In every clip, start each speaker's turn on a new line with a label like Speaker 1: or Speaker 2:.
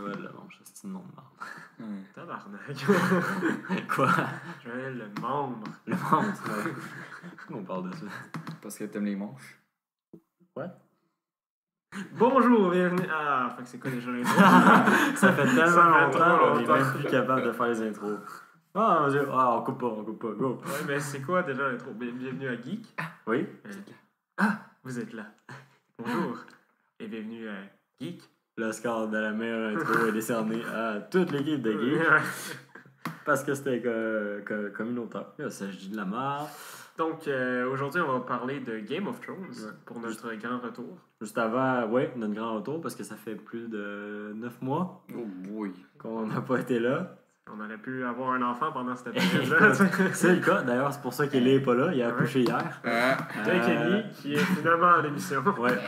Speaker 1: Joël le Manche, c'est une nom de marde.
Speaker 2: Tabarnak.
Speaker 1: Quoi?
Speaker 2: Joël le membre.
Speaker 1: Le Manche, ouais. Pourquoi on parle de ça?
Speaker 3: Parce que t'aimes les manches.
Speaker 1: Ouais.
Speaker 2: Bonjour, bienvenue. Ah, fait que c'est quoi déjà l'intro?
Speaker 1: Ça fait tellement
Speaker 2: Ça fait
Speaker 1: longtemps
Speaker 2: trop
Speaker 1: qu'on est
Speaker 2: longtemps.
Speaker 1: même plus capable de faire les intros. Ah, mon Dieu. Ah, on coupe pas, go.
Speaker 2: Ouais, mais c'est quoi déjà l'intro? Bienvenue à Geek.
Speaker 1: Oui?
Speaker 2: Vous êtes là. Bonjour. Et bienvenue à Geek.
Speaker 1: L'Oscar de la meilleure intro est décerné à toute l'équipe de Geek. Parce que c'était communautaire. Là, ça, je dis de la merde.
Speaker 2: Donc, aujourd'hui, on va parler de Game of Thrones pour notre grand retour.
Speaker 1: Juste avant, ouais, notre grand retour, parce que ça fait plus de 9 mois
Speaker 3: Oh boy.
Speaker 1: qu'on n'a pas été là.
Speaker 2: On aurait pu avoir un enfant pendant cette période-là.
Speaker 1: C'est le cas, d'ailleurs, c'est pour ça qu'il est pas là, il a accouché hier.
Speaker 2: Kenny, qui est finalement à l'émission.
Speaker 1: Ouais,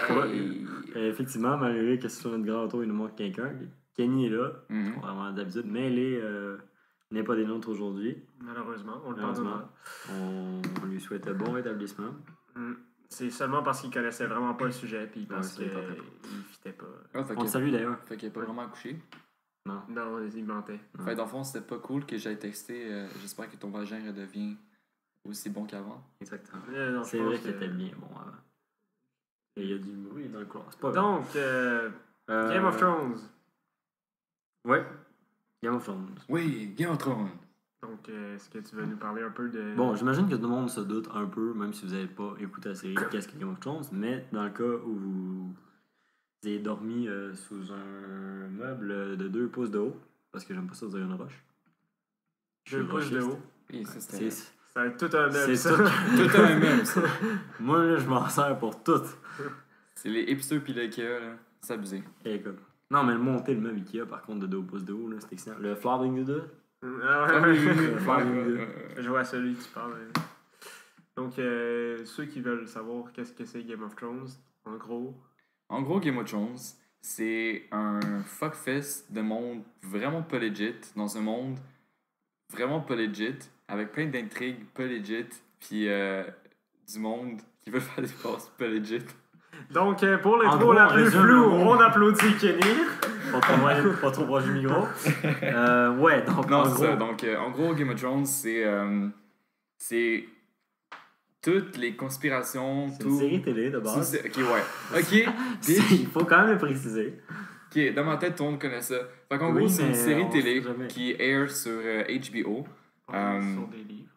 Speaker 1: effectivement, malgré que ce soit notre grand retour, il nous manque quelqu'un. Kenny est là, contrairement à d'habitude, mais il n'est pas des nôtres aujourd'hui.
Speaker 2: Malheureusement, on le pardonnera.
Speaker 1: On lui souhaite bon rétablissement.
Speaker 2: C'est seulement parce qu'il connaissait vraiment pas le sujet, puis parce qu'il fitait pas.
Speaker 1: On le salue d'ailleurs.
Speaker 3: Fait qu'il a pas vraiment accouché.
Speaker 1: Non,
Speaker 2: il mentait.
Speaker 3: Fait dans le fond, c'était pas cool que j'aille texter. J'espère que ton vagin redevient aussi bon qu'avant.
Speaker 1: Exactement.
Speaker 2: Non,
Speaker 1: c'est vrai qu'il était bien bon avant. Et il y a du bruit dans le couloir. C'est pas
Speaker 2: Donc, Game of Thrones.
Speaker 1: Ouais, Game of Thrones.
Speaker 3: Oui, Game of Thrones.
Speaker 2: Donc, est-ce que tu veux nous parler un peu de...
Speaker 1: Bon, j'imagine que tout le monde se doute un peu, même si vous n'avez pas écouté la série, qu'est-ce que Game of Thrones, mais dans le cas où vous avez dormi sous un meuble de 2 pouces de haut, parce que j'aime pas ça dire une roche.
Speaker 2: 2 pouces de haut.
Speaker 3: Et ça, c'était...
Speaker 2: Ça va être tout un meuble,
Speaker 1: c'est
Speaker 2: ça.
Speaker 3: Tout un même, ça.
Speaker 1: Moi, là, je m'en sers pour tout.
Speaker 3: C'est les hipsters pis l'IKEA, là. C'est abusé.
Speaker 1: Écoute. Non, mais le monter le meuble Ikea, par contre, de 2 pouces de haut, là, c'est excellent. Le flooding de 2.
Speaker 2: Ah ouais.
Speaker 1: Je
Speaker 2: Je vois celui que tu parles. Donc, ceux qui veulent savoir qu'est-ce que c'est Game of Thrones, en gros,
Speaker 3: Game of Thrones, c'est un fuckfest de monde vraiment pas legit, dans un monde vraiment pas legit, avec plein d'intrigues pas legit, puis du monde qui veut faire des passes pas legit.
Speaker 2: Donc, pour
Speaker 1: En
Speaker 2: l'intro
Speaker 1: gros,
Speaker 2: la
Speaker 1: on
Speaker 2: plus
Speaker 1: résume
Speaker 2: floue,
Speaker 1: le mot.
Speaker 2: on applaudit Kenny.
Speaker 1: Pas trop proche du micro. Ouais, donc
Speaker 3: Non,
Speaker 1: en
Speaker 3: c'est
Speaker 1: gros...
Speaker 3: ça. Donc, en gros, Game of Thrones, c'est toutes les conspirations.
Speaker 1: C'est une série télé, de base.
Speaker 3: Ok, ouais. Ok,
Speaker 1: Il faut quand même le préciser.
Speaker 3: ok, dans ma tête, tout le monde connaît ça. Fait qu'en
Speaker 1: Oui,
Speaker 3: gros, c'est une
Speaker 1: mais
Speaker 3: série
Speaker 1: on
Speaker 3: télé
Speaker 1: sait jamais.
Speaker 3: qui air sur HBO.
Speaker 2: Sur des livres.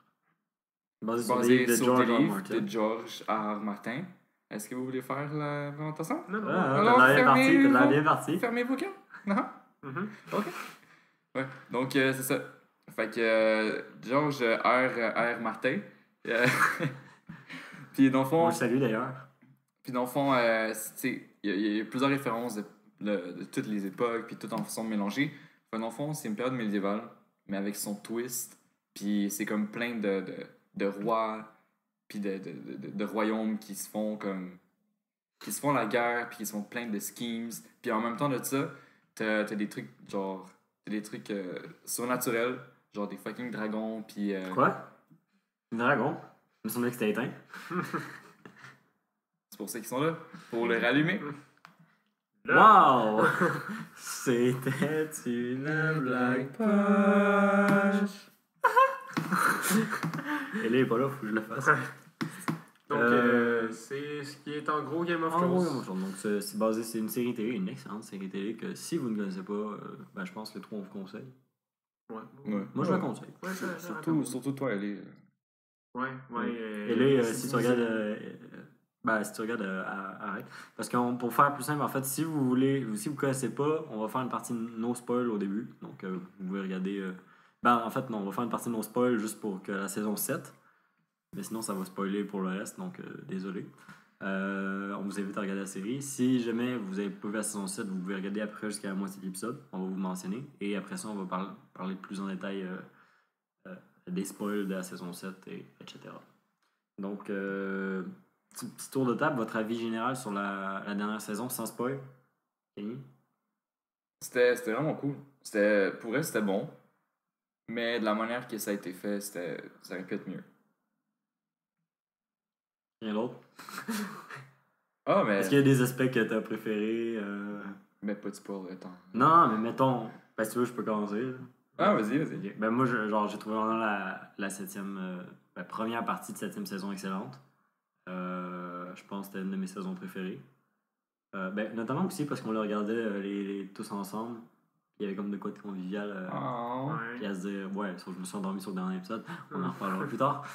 Speaker 1: Basé sur
Speaker 3: Basé
Speaker 1: des
Speaker 3: sur
Speaker 1: George
Speaker 3: des
Speaker 1: R.
Speaker 3: livres
Speaker 1: Martin.
Speaker 3: de George R. Martin. Est-ce que vous voulez faire la présentation?
Speaker 2: Non, non.
Speaker 3: Alors,
Speaker 1: T'as l'air bien parti.
Speaker 3: Fermez vos camps. Non?
Speaker 2: Mhm.
Speaker 3: Ok. Ouais, donc c'est ça. Fait que George R. Martin. Puis dans le
Speaker 1: On
Speaker 3: fond,
Speaker 1: le salue d'ailleurs.
Speaker 3: il y a plusieurs références de toutes les époques, puis tout en façon de mélanger. Fait dans le fond, c'est une période médiévale, mais avec son twist. Puis c'est comme plein de rois, puis de royaumes qui se font la guerre, puis qui se font plein de schemes. Puis en même temps de ça, t'as des trucs genre surnaturels, genre des fucking dragons, puis
Speaker 1: Quoi? Un dragon? Il me semblait que c'était éteint.
Speaker 3: c'est pour ça qu'ils sont là, pour le rallumer.
Speaker 1: Wow! C'était une blague poche. Et là, il est pas là, faut que je le fasse.
Speaker 2: Donc, c'est ce qui est en gros Game of
Speaker 1: En gros,
Speaker 2: Thrones.
Speaker 1: Game of Thrones. Donc, c'est basé, c'est une série télé, une excellente série télé que si vous ne connaissez pas, je pense que les trois on vous conseille.
Speaker 2: Ouais.
Speaker 1: Moi, je la conseille.
Speaker 2: Ouais,
Speaker 3: Surtout toi, elle est.
Speaker 2: Ouais.
Speaker 1: Et là, si tu regardes. Si tu regardes, arrête. Parce que pour faire plus simple, en fait, si vous connaissez pas, on va faire une partie no spoil au début. Donc, vous pouvez regarder. En fait, non, on va faire une partie no spoil juste pour que la saison 7. Mais sinon, ça va spoiler pour le reste, donc désolé. On vous invite à regarder la série. Si jamais vous avez pas vu la saison 7, vous pouvez regarder après jusqu'à la moitié de l'épisode. On va vous mentionner. Et après ça, on va parler plus en détail des spoils de la saison 7, etc. Donc, petit tour de table, votre avis général sur la dernière saison sans spoil? Kenny?
Speaker 3: C'était vraiment cool. Pour elle, c'était bon. Mais de la manière que ça a été fait, ça aurait pu être mieux.
Speaker 1: Rien d'autre?
Speaker 3: Ah, mais.
Speaker 1: Est-ce qu'il y a des aspects que tu as préférés?
Speaker 3: Mais pas de spoil, attends.
Speaker 1: Non, mais mettons. Ben, si tu veux, je peux commencer. Là.
Speaker 3: Ah, vas-y.
Speaker 1: Ben, moi, j'ai trouvé vraiment la septième. La première partie de septième saison excellente. Je pense que c'était une de mes saisons préférées. Ben, notamment aussi parce qu'on le regardait tous ensemble. Il y avait comme de quoi de convivial. Puis à se dire, ouais, je me suis endormi sur le dernier épisode. On en reparlera plus tard.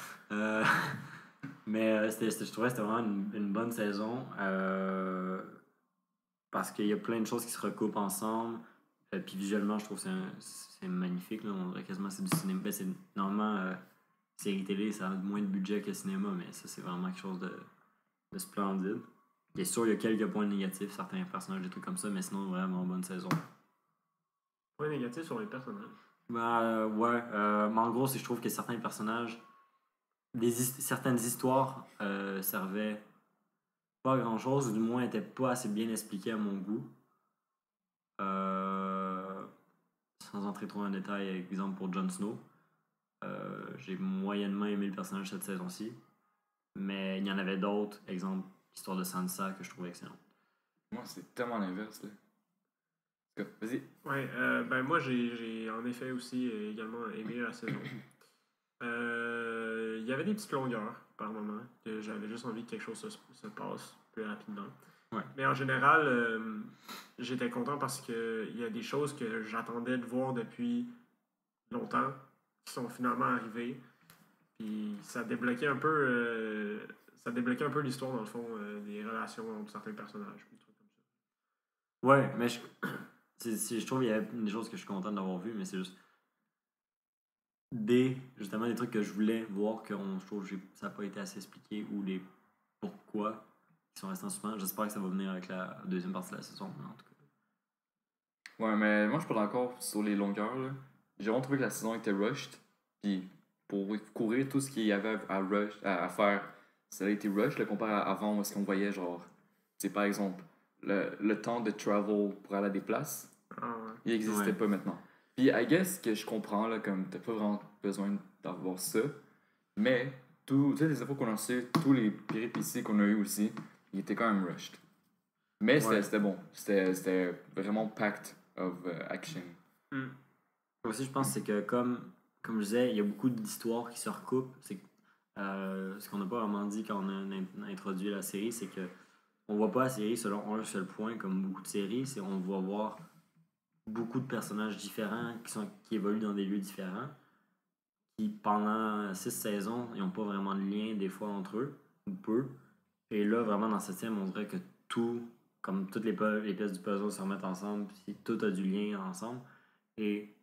Speaker 1: Mais je trouvais que c'était vraiment une bonne saison. Parce qu'il y a plein de choses qui se recoupent ensemble. Puis visuellement, je trouve que c'est magnifique. Là. On dirait quasiment c'est du cinéma. Ben, c'est normalement série télé, ça a moins de budget que le cinéma, mais ça, c'est vraiment quelque chose de splendide. Bien sûr, il y a quelques points négatifs, certains personnages, des trucs comme ça, mais sinon, vraiment bonne saison.
Speaker 2: Points négatifs sur les personnages?
Speaker 1: Ouais. Mais en gros, je trouve que certains personnages, certaines histoires servaient pas à grand chose, ou du moins n'étaient pas assez bien expliquées à mon goût. Sans entrer trop en détail, exemple pour Jon Snow. J'ai moyennement aimé le personnage cette saison-ci. Mais il y en avait d'autres, exemple, l'histoire de Sansa, que je trouvais excellente.
Speaker 3: Moi, c'est tellement l'inverse, là. Vas-y.
Speaker 2: Ouais, ben moi, j'ai en effet aussi également aimé la saison. Il y avait des petites longueurs par moment, que j'avais juste envie que quelque chose se passe plus rapidement.
Speaker 1: Ouais.
Speaker 2: Mais en général, j'étais content parce qu'il y a des choses que j'attendais de voir depuis longtemps qui sont finalement arrivées. Puis ça débloquait un peu l'histoire, dans le fond, des relations entre certains personnages. Des trucs comme ça.
Speaker 1: Ouais, mais je trouve qu'il y a des choses que je suis content d'avoir vues, mais c'est juste justement des trucs que je voulais voir que je trouve que ça n'a pas été assez expliqué ou les pourquoi qui sont restés en suspens. J'espère que ça va venir avec la deuxième partie de la saison, mais en tout cas.
Speaker 3: Ouais, mais moi je suis pas d'accord sur les longueurs, là. J'ai vraiment trouvé que la saison était rushed, puis pour courir tout ce qu'il y avait à faire, ça a été rush, comparé à avant où est-ce qu'on voyait genre, c'est par exemple le temps de travel pour aller à des places, il n'existait pas maintenant. Puis I guess que je comprends, là, comme t'as pas vraiment besoin d'avoir ça, mais toutes les infos qu'on a reçues, tous les péripéties qu'on a eues aussi, ils étaient quand même rushed. Mais c'était bon, c'était vraiment packed of action.
Speaker 1: Aussi, je pense que c'est que comme je disais, il y a beaucoup d'histoires qui se recoupent. C'est ce qu'on n'a pas vraiment dit quand on a introduit la série, c'est que on voit pas la série selon un seul point comme beaucoup de séries, c'est on va voir beaucoup de personnages différents qui évoluent dans des lieux différents, qui pendant 6 saisons, ils n'ont pas vraiment de lien des fois entre eux, ou peu. Et là, vraiment dans cette scène, on dirait que tout, comme toutes les pièces du puzzle se remettent ensemble, puis tout a du lien ensemble. Et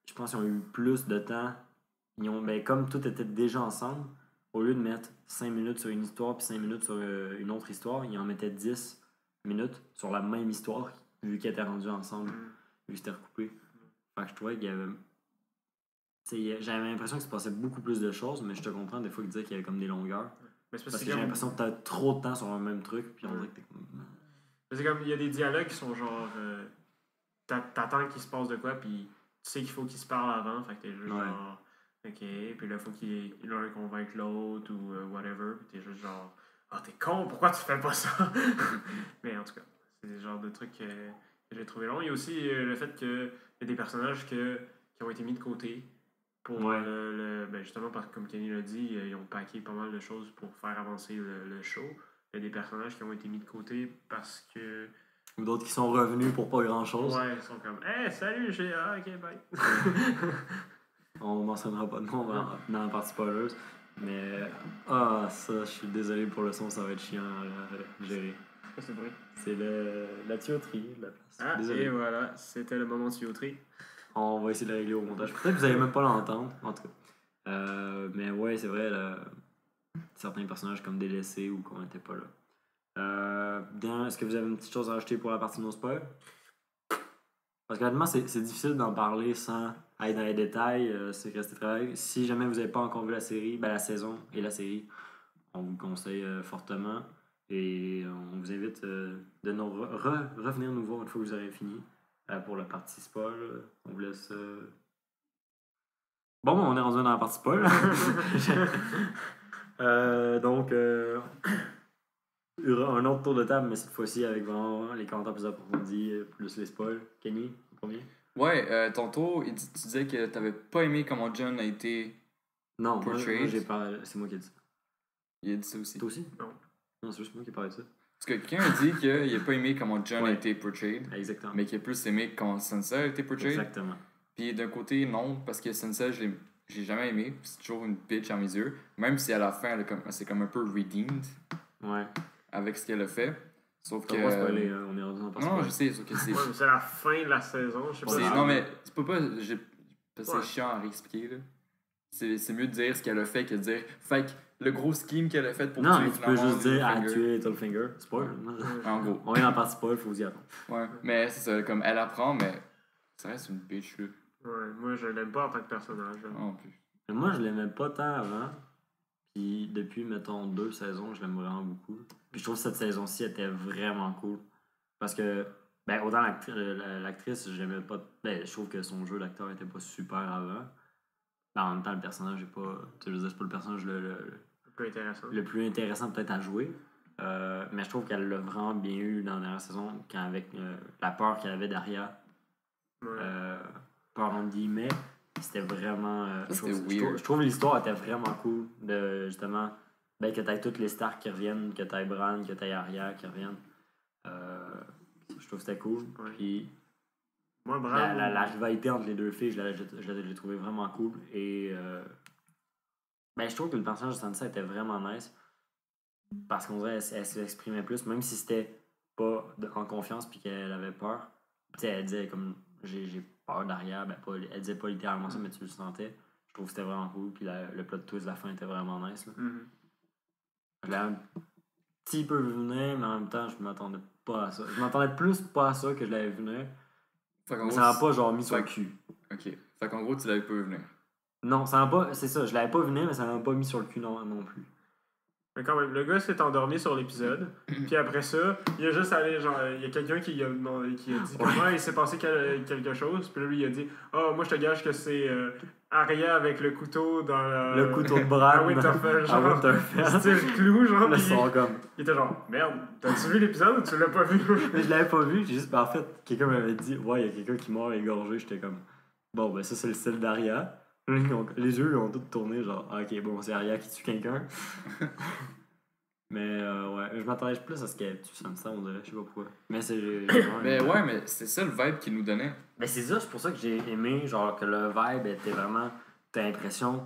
Speaker 1: je pense qu'ils ont eu plus de temps. Comme tout était déjà ensemble, au lieu de mettre 5 minutes sur une histoire puis 5 minutes sur une autre histoire, ils en mettaient 10 minutes sur la même histoire, vu qu'elle était rendue ensemble, vu que c'était recoupé. Fait que je trouvais qu'il y avait... J'avais l'impression que se passait beaucoup plus de choses, mais je te comprends des fois qu'ils disaient qu'il y avait comme des longueurs. Parce que j'ai l'impression que t'as trop de temps sur un même truc, puis on dirait que t'es comme...
Speaker 2: C'est comme, il y a des dialogues qui sont genre... t'attends qu'il se passe de quoi, puis tu sais qu'il faut qu'ils se parlent avant, fait que t'es juste genre... OK, puis là, il faut qu'il l'un convainque l'autre ou whatever, puis t'es juste genre... Ah, t'es con, pourquoi tu fais pas ça? Mais en tout cas, c'est des genres de trucs que j'ai trouvé long. Il y a aussi le fait qu'il y a des personnages qui ont été mis de côté pour justement, parce que comme Kenny l'a dit, ils ont packé pas mal de choses pour faire avancer le show. Il y a des personnages qui ont été mis de côté parce que...
Speaker 1: Ou d'autres qui sont revenus pour pas grand-chose.
Speaker 2: Ouais, ils sont comme « Hey, salut, ok, bye! »
Speaker 1: On mentionnera pas de nom dans la partie spoilers. Mais, ça, je suis désolé pour le son, ça va être chiant à gérer.
Speaker 2: C'est vrai.
Speaker 1: C'est la tuyauterie de la place.
Speaker 2: Ah, désolé. Et voilà, c'était le moment de tuyauterie.
Speaker 1: On va essayer de le régler au montage. Peut-être que vous allez même pas l'entendre, en tout cas. Mais ouais, c'est vrai, certains personnages comme délaissés ou qu'on n'était pas là. Est-ce que vous avez une petite chose à rajouter pour la partie no spoil? Parce qu'honnêtement, c'est difficile d'en parler sans aller dans les détails. C'est resté travail. Si jamais vous n'avez pas encore vu la série, la saison et la série, on vous le conseille fortement. Et on vous invite de nous revenir nous voir une fois que vous aurez fini pour la partie spoil. On vous laisse. Bon, on est rendu dans la partie spoil. Donc, Il y aura un autre tour de table, mais cette fois-ci avec vraiment les commentaires plus approfondis, plus les spoils. Kenny, le premier?
Speaker 3: Ouais, tantôt, tu disais que t'avais pas aimé comment John a été.
Speaker 1: Non, moi
Speaker 3: Portrayed.
Speaker 1: j'ai parlé. C'est moi qui ai dit ça.
Speaker 3: Il a dit ça aussi.
Speaker 1: Toi aussi?
Speaker 2: Non.
Speaker 1: Non, c'est juste moi qui ai parlé de ça.
Speaker 3: Parce que quelqu'un a dit qu'il a pas aimé comment John a
Speaker 1: Ouais.
Speaker 3: été portrayed,
Speaker 1: Exactement.
Speaker 3: mais qu'il a plus aimé comment Sansa a été portrayed.
Speaker 1: Exactement.
Speaker 3: Puis d'un côté, non, parce que Sansa, j'ai jamais aimé. C'est toujours une bitch à mes yeux. Même si à la fin, elle c'est comme un peu redeemed
Speaker 1: Ouais.
Speaker 3: avec ce qu'elle a fait. Sauf que.
Speaker 1: On va pas spoiler, hein, on est rendu dans pas
Speaker 3: Non,
Speaker 1: spoiler.
Speaker 3: je sais, sauf que c'est.
Speaker 2: Ouais, mais c'est la fin de la saison, je sais
Speaker 3: c'est-
Speaker 2: pas.
Speaker 3: non, mais tu peux pas. Parce que
Speaker 2: Ouais.
Speaker 3: c'est chiant à réexpliquer, là. C'est mieux de dire ce qu'elle a fait que de dire. Fait que le gros scheme qu'elle a fait pour
Speaker 1: Non,
Speaker 3: tuer
Speaker 1: mais tu peux
Speaker 3: finalement
Speaker 1: juste dire à
Speaker 3: Littlefinger.
Speaker 1: tuer Littlefinger. Spoil.
Speaker 3: En gros.
Speaker 1: On est dans la partie spoil, faut y attendre.
Speaker 3: Ouais. Mais c'est ça, comme elle apprend, mais ça reste une bitch, là.
Speaker 2: Ouais, moi je l'aime pas en tant que personnage. là.
Speaker 3: Non plus.
Speaker 1: Mais moi, je l'aimais pas tant avant. Puis depuis, mettons, 2 saisons, je l'aime vraiment beaucoup. Puis je trouve que cette saison-ci était vraiment cool. Parce que, ben, autant l'actrice, je l'aimais pas. Ben, je trouve que son jeu d'acteur était pas super avant. Ben, en même temps, le personnage est pas. Tu sais, je veux dire, c'est pas le personnage
Speaker 2: Un peu intéressant.
Speaker 1: le plus intéressant peut-être à jouer. Mais je trouve qu'elle l'a vraiment bien eu dans la dernière saison, quand avec la peur qu'elle avait derrière.
Speaker 2: Ouais.
Speaker 1: Peur entre guillemets, c'était vraiment.
Speaker 3: Ça, c'était
Speaker 1: je
Speaker 3: weird.
Speaker 1: trouve l'histoire était vraiment cool de justement. Ben, que t'aies toutes les Stark qui reviennent, que t'aies Bran, que t'aies Arya qui reviennent. Je trouve que c'était cool.
Speaker 2: Ouais.
Speaker 1: Puis
Speaker 2: Moi, Bran.
Speaker 1: la rivalité entre les deux filles, je l'ai trouvé vraiment cool. Et ben, je trouve que le personnage de Sansa était vraiment nice. Parce qu'on dirait qu'elle s'exprimait plus, même si c'était pas en confiance puis qu'elle avait peur. Tu sais, elle disait comme j'ai peur d'Arya, ben pas, elle disait pas littéralement ça, mais tu le sentais. Je trouve que c'était vraiment cool, puis le plot twist de la fin était vraiment nice. Là.
Speaker 2: Mhm.
Speaker 1: Je l'avais un petit peu vu venir, mais en même temps, je m'attendais pas à ça. Je m'attendais plus pas à ça que je l'avais vu venir.
Speaker 3: Fait qu'en
Speaker 1: Mais
Speaker 3: gros,
Speaker 1: ça m'a pas genre mis sur le
Speaker 3: Fait-
Speaker 1: cul.
Speaker 3: Ok. Fait qu'en gros, tu l'avais pas vu venir.
Speaker 1: Non, ça m'a pas. C'est ça, je l'avais pas vu venir, mais ça m'a pas mis sur le cul non plus.
Speaker 2: Mais quand même, le gars s'est endormi sur l'épisode. Puis après ça, il a juste allé, genre, il y a quelqu'un qui a dit comment il s'est passé quelque chose. Puis là, lui, il a dit moi, je te gage que c'est Arya avec le couteau dans
Speaker 1: Le couteau de Bran.
Speaker 2: à Winterfell,
Speaker 1: À
Speaker 2: genre.
Speaker 1: Winterfell.
Speaker 2: C'était le clou, genre.
Speaker 1: Le
Speaker 2: Puis
Speaker 1: son comme.
Speaker 2: il était genre merde, t'as-tu vu l'épisode ou tu l'as pas vu?
Speaker 1: Mais je l'avais pas vu, j'ai juste. Ben, en fait, quelqu'un m'avait dit ouais, il y a quelqu'un qui meurt égorgé. J'étais comme bon, ben ça, c'est le style d'Arya. Les yeux, ils ont tous tourné, genre ah, ok, bon, c'est Arya qui tue quelqu'un. Mais ouais, je m'attendais plus à ce qu'elle tue Sansa, on dirait, je sais pas pourquoi. Mais c'est.
Speaker 3: Mais ouais, mais c'est ça le vibe qu'il nous donnait.
Speaker 1: Mais c'est ça, c'est pour ça que j'ai aimé, genre, que le vibe était vraiment. T'as l'impression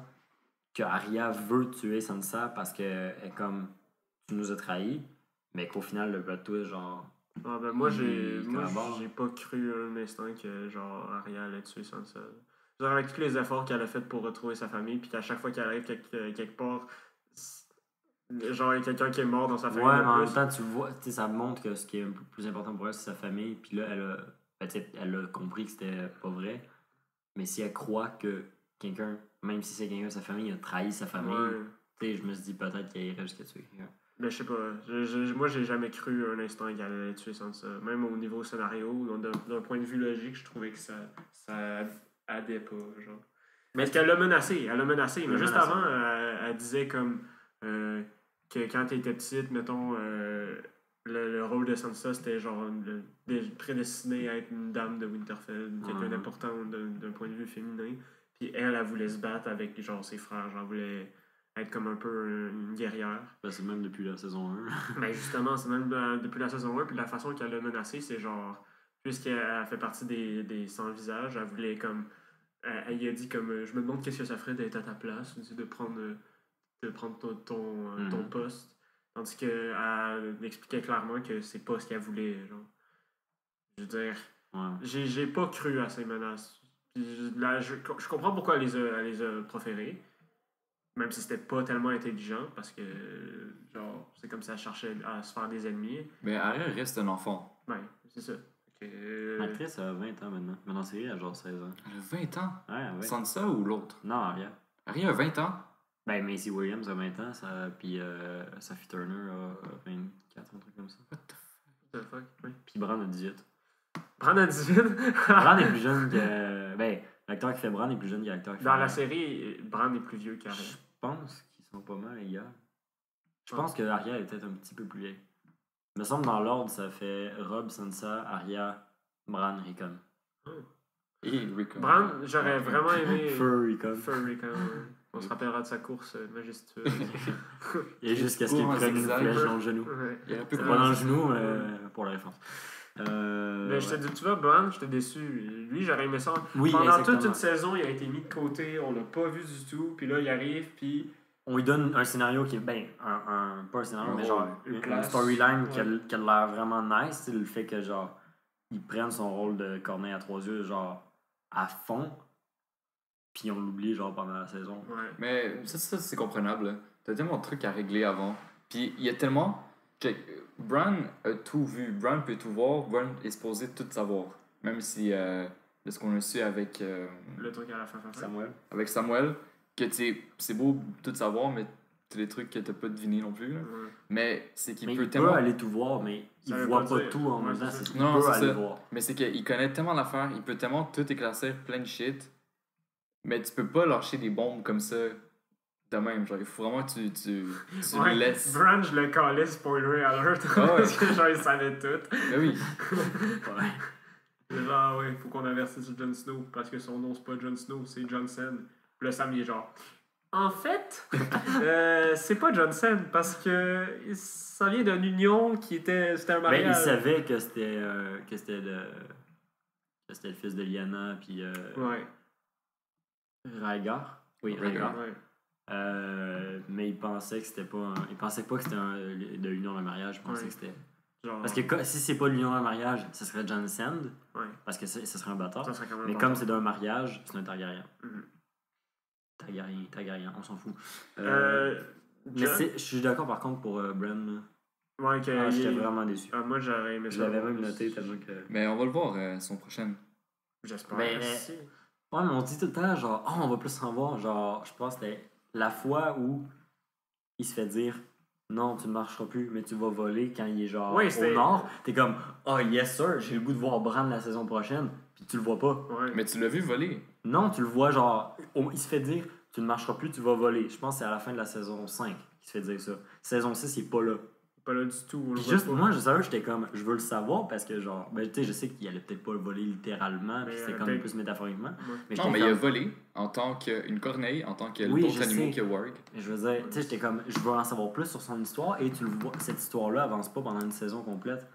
Speaker 1: que Arya veut tuer Sansa parce que est comme. Tu nous as trahis, mais qu'au final, le plot twist, genre.
Speaker 2: Ah, ben, moi, j'ai
Speaker 1: collabore.
Speaker 2: pas cru un instant que, genre, Arya allait tuer Sansa. Genre, avec tous les efforts qu'elle a fait pour retrouver sa famille, puis qu'à chaque fois qu'elle arrive quelque part, genre, il y a quelqu'un qui est mort dans sa famille.
Speaker 1: Ouais, mais en
Speaker 2: de
Speaker 1: même
Speaker 2: plus.
Speaker 1: temps, tu vois, tu sais, ça montre que ce qui est un peu plus important pour elle, c'est sa famille. Puis là, ben, tu sais, elle a compris que c'était pas vrai. Mais si elle croit que quelqu'un, même si c'est quelqu'un de sa famille, a trahi sa famille,
Speaker 2: Ouais.
Speaker 1: tu sais, je me suis dit peut-être qu'elle irait jusqu'à tuer quelqu'un.
Speaker 2: Mais je sais pas. Moi, j'ai jamais cru un instant qu'elle allait tuer Sansa. Même au niveau scénario, d'un point de vue logique, je trouvais que ça aidait pas, genre. Mais est-ce qu'elle l'a menacé? Elle l'a menacé. Mais
Speaker 1: Elle l'a
Speaker 2: juste
Speaker 1: menacé.
Speaker 2: avant, elle disait comme que quand elle était petite, mettons, le rôle de Sansa, c'était genre prédestiné à être une dame de Winterfell, quelqu'un
Speaker 1: Mhm.
Speaker 2: d'important d'un point de vue féminin. Puis elle voulait se battre avec genre ses frères. Genre, elle voulait être comme un peu une guerrière.
Speaker 1: Ben, c'est même depuis la saison 1.
Speaker 2: Ben justement, c'est même depuis la saison 1, puis la façon qu'elle l'a menacé, c'est genre, puisqu'elle fait partie des sans-visages, elle voulait comme, elle y a dit comme, je me demande qu'est-ce que ça ferait d'être à ta place, tu sais, de prendre ton poste, tandis qu'elle expliquait clairement que c'est pas ce qu'elle voulait, genre. Je veux dire,
Speaker 1: Ouais.
Speaker 2: j'ai pas cru à ces menaces. Puis là, je comprends pourquoi elle les a proférées. Même si c'était pas tellement intelligent, parce que, genre, c'est comme si elle cherchait à se faire des ennemis.
Speaker 3: Mais Arya reste un enfant.
Speaker 2: Ouais, c'est ça. Fait que,
Speaker 1: L'actrice a 20 ans maintenant. Mais dans la série, elle a genre 16 ans.
Speaker 3: Elle a 20 ans.
Speaker 1: Ouais, ouais.
Speaker 3: Sansa ou l'autre?
Speaker 1: Non, Arya.
Speaker 3: Arya a 20 ans.
Speaker 1: Ben, Macy Williams a 20 ans, puis Sophie Turner a 24, un truc comme ça.
Speaker 3: What the
Speaker 2: what the fuck, ouais.
Speaker 1: Puis Bran a 18.
Speaker 2: Bran a 18.
Speaker 1: Bran est plus jeune que. Ben, l'acteur qui fait Bran est plus jeune que l'acteur qui fait.
Speaker 2: Dans la série, Bran est plus vieux qu'Arya.
Speaker 1: Je pense qu'ils sont pas mal égaux. Je pense que Arya est peut-être un petit peu plus vieille. me semble dans l'ordre, ça fait Rob, Sansa, Arya, Bran, Rickon.
Speaker 3: Et Rickon.
Speaker 2: Bran, j'aurais vraiment aimé.
Speaker 1: Fur, Rickon.
Speaker 2: Fur Rickon, ouais. On se rappellera de sa course majestueuse.
Speaker 1: Et jusqu'à ce qu'il
Speaker 3: Court en
Speaker 1: prenne une
Speaker 3: zigzag.
Speaker 1: flèche dans le genou.
Speaker 2: Ouais.
Speaker 3: Il y a un peu
Speaker 1: C'est
Speaker 3: comme
Speaker 1: pas dans
Speaker 3: un
Speaker 1: le
Speaker 3: zigzag.
Speaker 1: genou, mais pour la défense.
Speaker 2: Mais je te dis, tu vois, Bran, j'étais déçu. Lui, j'aurais aimé ça.
Speaker 1: Oui,
Speaker 2: Pendant
Speaker 1: exactement.
Speaker 2: toute une saison, il a été mis de côté, on l'a pas vu du tout. Puis là, il arrive, puis.
Speaker 1: On lui donne un scénario qui est, pas un scénario, mais genre une
Speaker 2: place.
Speaker 1: storyline
Speaker 2: Ouais.
Speaker 1: qui a l'air vraiment nice. C'est le fait que, genre, ils prennent son rôle de Corneille à 3 yeux, genre, à fond. Puis on l'oublie, genre, pendant la saison.
Speaker 2: Ouais.
Speaker 3: Mais ça c'est comprenable. Là. T'as tellement de trucs à régler avant. Puis il y a tellement. Check, Bran a tout vu. Bran peut tout voir. Bran est supposé tout savoir. Même si, de ce qu'on a su avec,
Speaker 2: Le truc à la fin.
Speaker 1: Samuel.
Speaker 3: avec Samuel, que tu sais, c'est beau tout savoir, mais c'est des trucs que t'as pas deviné non plus. Là.
Speaker 2: Ouais.
Speaker 3: Mais c'est qu'il
Speaker 1: Mais
Speaker 3: peut
Speaker 1: il
Speaker 3: tellement.
Speaker 1: peut aller tout voir, mais il
Speaker 2: Ça veut
Speaker 1: voit
Speaker 2: pas
Speaker 1: pas
Speaker 2: dire.
Speaker 1: tout en
Speaker 2: Ouais,
Speaker 1: même temps.
Speaker 2: c'est ça.
Speaker 1: Il
Speaker 3: Non,
Speaker 1: peut
Speaker 3: c'est
Speaker 1: aller
Speaker 3: ça.
Speaker 1: voir.
Speaker 3: Mais c'est qu'il connaît tellement d'affaires, il peut tellement tout éclaircir plein de shit. Mais tu peux pas lâcher des bombes comme ça de même. Genre, il faut vraiment que tu
Speaker 2: Ouais,
Speaker 3: le laisses.
Speaker 2: Bran, je le collais spoiler alert.
Speaker 3: Ah ouais.
Speaker 2: Parce que genre, il savait tout.
Speaker 3: Mais oui.
Speaker 1: Ouais.
Speaker 2: Genre, ouais, faut qu'on avertisse Jon Snow. Parce que son nom, c'est pas Jon Snow, c'est Johnson. Puis là, Sam, il est genre. En fait, c'est pas Johnson. Parce que ça vient d'une union qui était. C'était un
Speaker 1: Mais il
Speaker 2: mariage.
Speaker 1: savait que c'était le fils de Lyanna, puis
Speaker 2: Ouais.
Speaker 1: Rhaegar. Oui,
Speaker 3: Rhaegar.
Speaker 1: Rhaegar.
Speaker 2: Ouais.
Speaker 1: Mais il pensait que c'était pas il pensait pas que c'était de l'union d'un mariage. Il pensait
Speaker 2: Ouais.
Speaker 1: que c'était.
Speaker 2: Genre,
Speaker 1: Parce que si c'est pas l'union d'un mariage, ce serait Jon Sand,
Speaker 2: ouais.
Speaker 1: parce que ce serait un bâtard.
Speaker 2: Ça serait quand même
Speaker 1: Mais
Speaker 2: pas
Speaker 1: comme
Speaker 2: tort.
Speaker 1: c'est d'un mariage, c'est un Targaryen.
Speaker 2: Mhm.
Speaker 1: Targaryen, on s'en fout. Mais
Speaker 2: Jon-
Speaker 1: je suis d'accord par contre pour Bran. là.
Speaker 2: Ouais, que
Speaker 1: J'étais
Speaker 2: il-
Speaker 1: vraiment déçu.
Speaker 2: moi, j'aurais aimé ça.
Speaker 1: Je l'avais même noté tellement que.
Speaker 3: Mais on va le voir son prochaine.
Speaker 2: J'espère.
Speaker 1: Ben,
Speaker 2: Merci.
Speaker 1: Ouais, mais on dit tout le temps, genre, oh, on va plus en voir. Genre, je pense que c'était la fois où il se fait dire, non, tu ne marcheras plus, mais tu vas voler quand il est genre
Speaker 2: Ouais,
Speaker 1: au
Speaker 2: c'était-
Speaker 1: nord. T'es comme, oh, yes, sir, j'ai le goût de voir Bran la saison prochaine, puis tu le vois pas.
Speaker 2: Ouais.
Speaker 3: Mais tu l'as vu voler.
Speaker 1: Non, tu le vois, genre, il se fait dire, tu ne marcheras plus, tu vas voler. Je pense que c'est à la fin de la saison 5 qu'il se fait dire ça. Saison 6, il est pas là.
Speaker 2: Pas là du tout. on le
Speaker 1: Puis
Speaker 2: voit
Speaker 1: juste,
Speaker 2: pas.
Speaker 1: moi, je savais, j'étais comme, je veux le savoir parce que, genre, ben, tu sais, je sais qu'il allait peut-être pas le voler littéralement, puis
Speaker 2: Mais,
Speaker 1: c'était comme
Speaker 2: peut-être-
Speaker 1: plus métaphoriquement.
Speaker 2: Ouais.
Speaker 1: Mais
Speaker 3: Non,
Speaker 1: j'étais
Speaker 3: mais il a
Speaker 1: comme-
Speaker 3: volé en tant qu'une corneille, en tant que
Speaker 1: Oui,
Speaker 3: d'autres
Speaker 1: je
Speaker 3: animaux
Speaker 1: sais.
Speaker 3: que Warg.
Speaker 1: Je veux dire, tu sais, j'étais comme, je veux en savoir plus sur son histoire et tu le vois, cette histoire-là avance pas pendant une saison complète.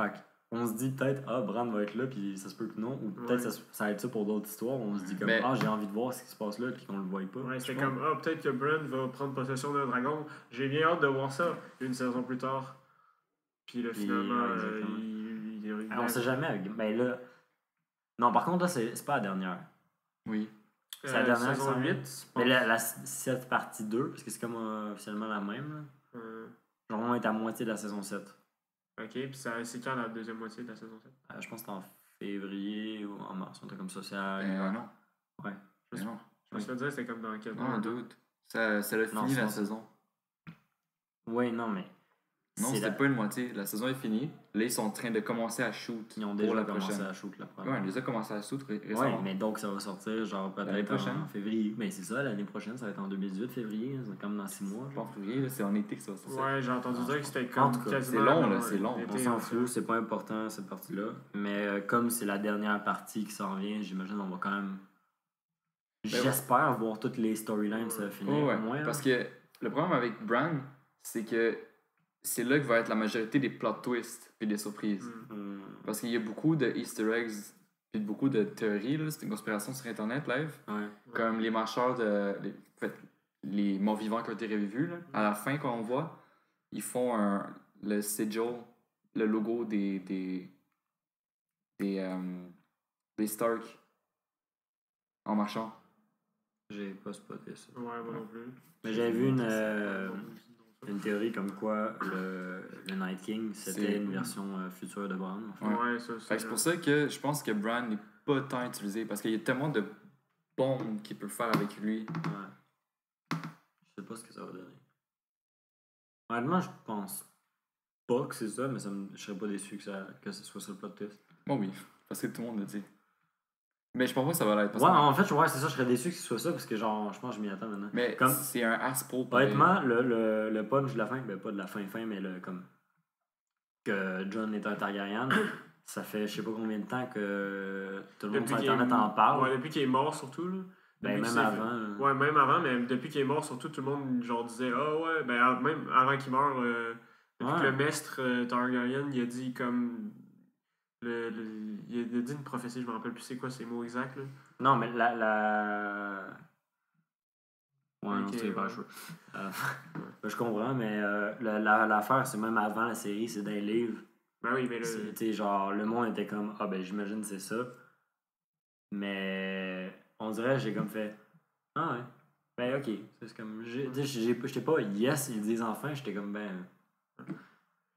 Speaker 1: Fait on se dit peut-être, ah, Bran va être là, puis ça se peut que non, ou peut-être
Speaker 2: Ouais.
Speaker 1: ça va être ça pour d'autres histoires. On se dit comme,
Speaker 3: Mais-
Speaker 1: ah, j'ai envie de voir ce qui se passe là, puis qu'on le voit pas.
Speaker 2: Ouais, c'était
Speaker 1: Je
Speaker 2: comme, ah, peut-être que Bran va prendre possession d'un dragon. J'ai bien hâte de voir ça une saison plus tard. Puis là,
Speaker 1: Puis,
Speaker 2: finalement,
Speaker 1: ouais, exactement.
Speaker 2: il-
Speaker 1: On sait jamais, mais là. Non, par contre, là, c'est pas la dernière.
Speaker 3: Oui.
Speaker 1: c'est la dernière
Speaker 2: saison
Speaker 1: qui s'en
Speaker 2: 8,
Speaker 1: vient. Mais cette partie 2, parce que c'est comme officiellement la même, là. Genre, on est à moitié de la saison 7.
Speaker 2: Ok, puis c'est quand la deuxième moitié de la saison 7?
Speaker 1: Je pense que c'est en février ou en mars, un truc comme ça. C'est à
Speaker 3: Non.
Speaker 1: Ouais.
Speaker 3: Mais non.
Speaker 2: Je me suis fait dire c'était comme dans quel
Speaker 3: Non, doute. Ça a
Speaker 1: Non,
Speaker 3: fini la
Speaker 1: c'est-
Speaker 3: saison.
Speaker 1: Oui, non, mais.
Speaker 3: Non,
Speaker 1: c'est
Speaker 3: c'était pas une moitié. La saison est finie. Là, ils sont en train de commencer à shoot.
Speaker 1: Ils ont
Speaker 3: pour
Speaker 1: déjà
Speaker 3: la
Speaker 1: commencé
Speaker 3: prochaine.
Speaker 1: à shoot la
Speaker 3: Ouais,
Speaker 1: première.
Speaker 3: on les a commencé à shoot
Speaker 1: Ouais,
Speaker 3: récemment.
Speaker 1: mais donc ça va sortir genre
Speaker 3: L'année
Speaker 1: peut-être
Speaker 3: prochaine.
Speaker 1: en février. Mais c'est ça, l'année prochaine, ça va être en 2018, février, c'est comme dans 6 mois.
Speaker 3: Pas en février, là, c'est en été que ça va sortir.
Speaker 2: Ouais, j'ai entendu dire que c'était
Speaker 1: En
Speaker 2: comme
Speaker 1: tout cas,
Speaker 2: quasiment.
Speaker 3: c'est long, là, c'est long.
Speaker 1: On s'en fout, c'est pas important cette partie-là. Mais comme c'est la dernière partie qui s'en vient, j'imagine on va quand même.
Speaker 3: Ben
Speaker 1: J'espère voir toutes les storylines se finir
Speaker 3: Ouais,
Speaker 1: au moins. là.
Speaker 3: parce que le problème avec Bran, c'est que c'est là que va être la majorité des plot twists et des surprises.
Speaker 1: Hum,
Speaker 3: Parce qu'il y a beaucoup de easter eggs et beaucoup de théories, là, c'est une conspiration sur internet live,
Speaker 1: ouais.
Speaker 3: comme les marcheurs en fait, les morts vivants qui ont été revivus, là. À la fin quand on voit, ils font le sigil, le logo des Stark en marchant.
Speaker 1: J'ai pas spoté ça.
Speaker 2: Ouais, moi non plus.
Speaker 1: Mais j'avais vu une théorie comme quoi le Night King c'était
Speaker 3: C'est-
Speaker 1: une version future de Bran. en fait.
Speaker 3: Ouais.
Speaker 2: Ouais, ça,
Speaker 3: Fait que c'est pour ça que je pense que Bran n'est pas tant utilisé parce qu'il y a tellement de bombes qu'il peut faire avec lui.
Speaker 1: Ouais. Je sais pas ce que ça va donner. Honnêtement, je pense pas que c'est ça, mais je serais pas déçu que ce soit ça le plot twist.
Speaker 3: Bon, oui, parce que tout le monde le dit. Mais je pense pas que ça va l'être. parce
Speaker 1: Ouais,
Speaker 3: que-
Speaker 1: en fait, ouais, c'est ça, je serais déçu que ce soit ça parce que genre, je pense que je m'y attends maintenant.
Speaker 3: Mais
Speaker 1: Comme-
Speaker 3: c'est un aspo.
Speaker 1: Honnêtement, le punch de la fin, ben pas de la fin, mais le comme. que Jon est un Targaryen. Ça fait je sais pas combien de temps que tout le monde
Speaker 2: Depuis
Speaker 1: sur
Speaker 2: qu'il est-
Speaker 1: Internet en parle.
Speaker 2: Ouais, depuis qu'il est mort, surtout. Là.
Speaker 1: Ben,
Speaker 2: Depuis
Speaker 1: même
Speaker 2: qu'il s'est
Speaker 1: avant.
Speaker 2: fait- Ouais, même avant, mais depuis qu'il est mort, surtout, tout le monde genre disait ah ouais, ben même avant qu'il meure, depuis que
Speaker 1: Ouais.
Speaker 2: le maître Targaryen, il a dit comme. Il a dit une prophétie, je me rappelle plus c'est quoi ces mots exacts. Là.
Speaker 1: Non, mais Ouais, non,
Speaker 2: Ok,
Speaker 1: c'est pas
Speaker 2: ouais.
Speaker 1: chaud. Je comprends, mais l'affaire, c'est même avant la série, c'est dans les livres.
Speaker 2: Ben oui, mais
Speaker 1: Tu sais, genre, le monde était comme, ah ben j'imagine c'est ça. Mais on dirait, j'ai comme fait, ah ouais, ben ok. C'est comme, j'étais pas, yes, ils disent enfin, j'étais comme, ben.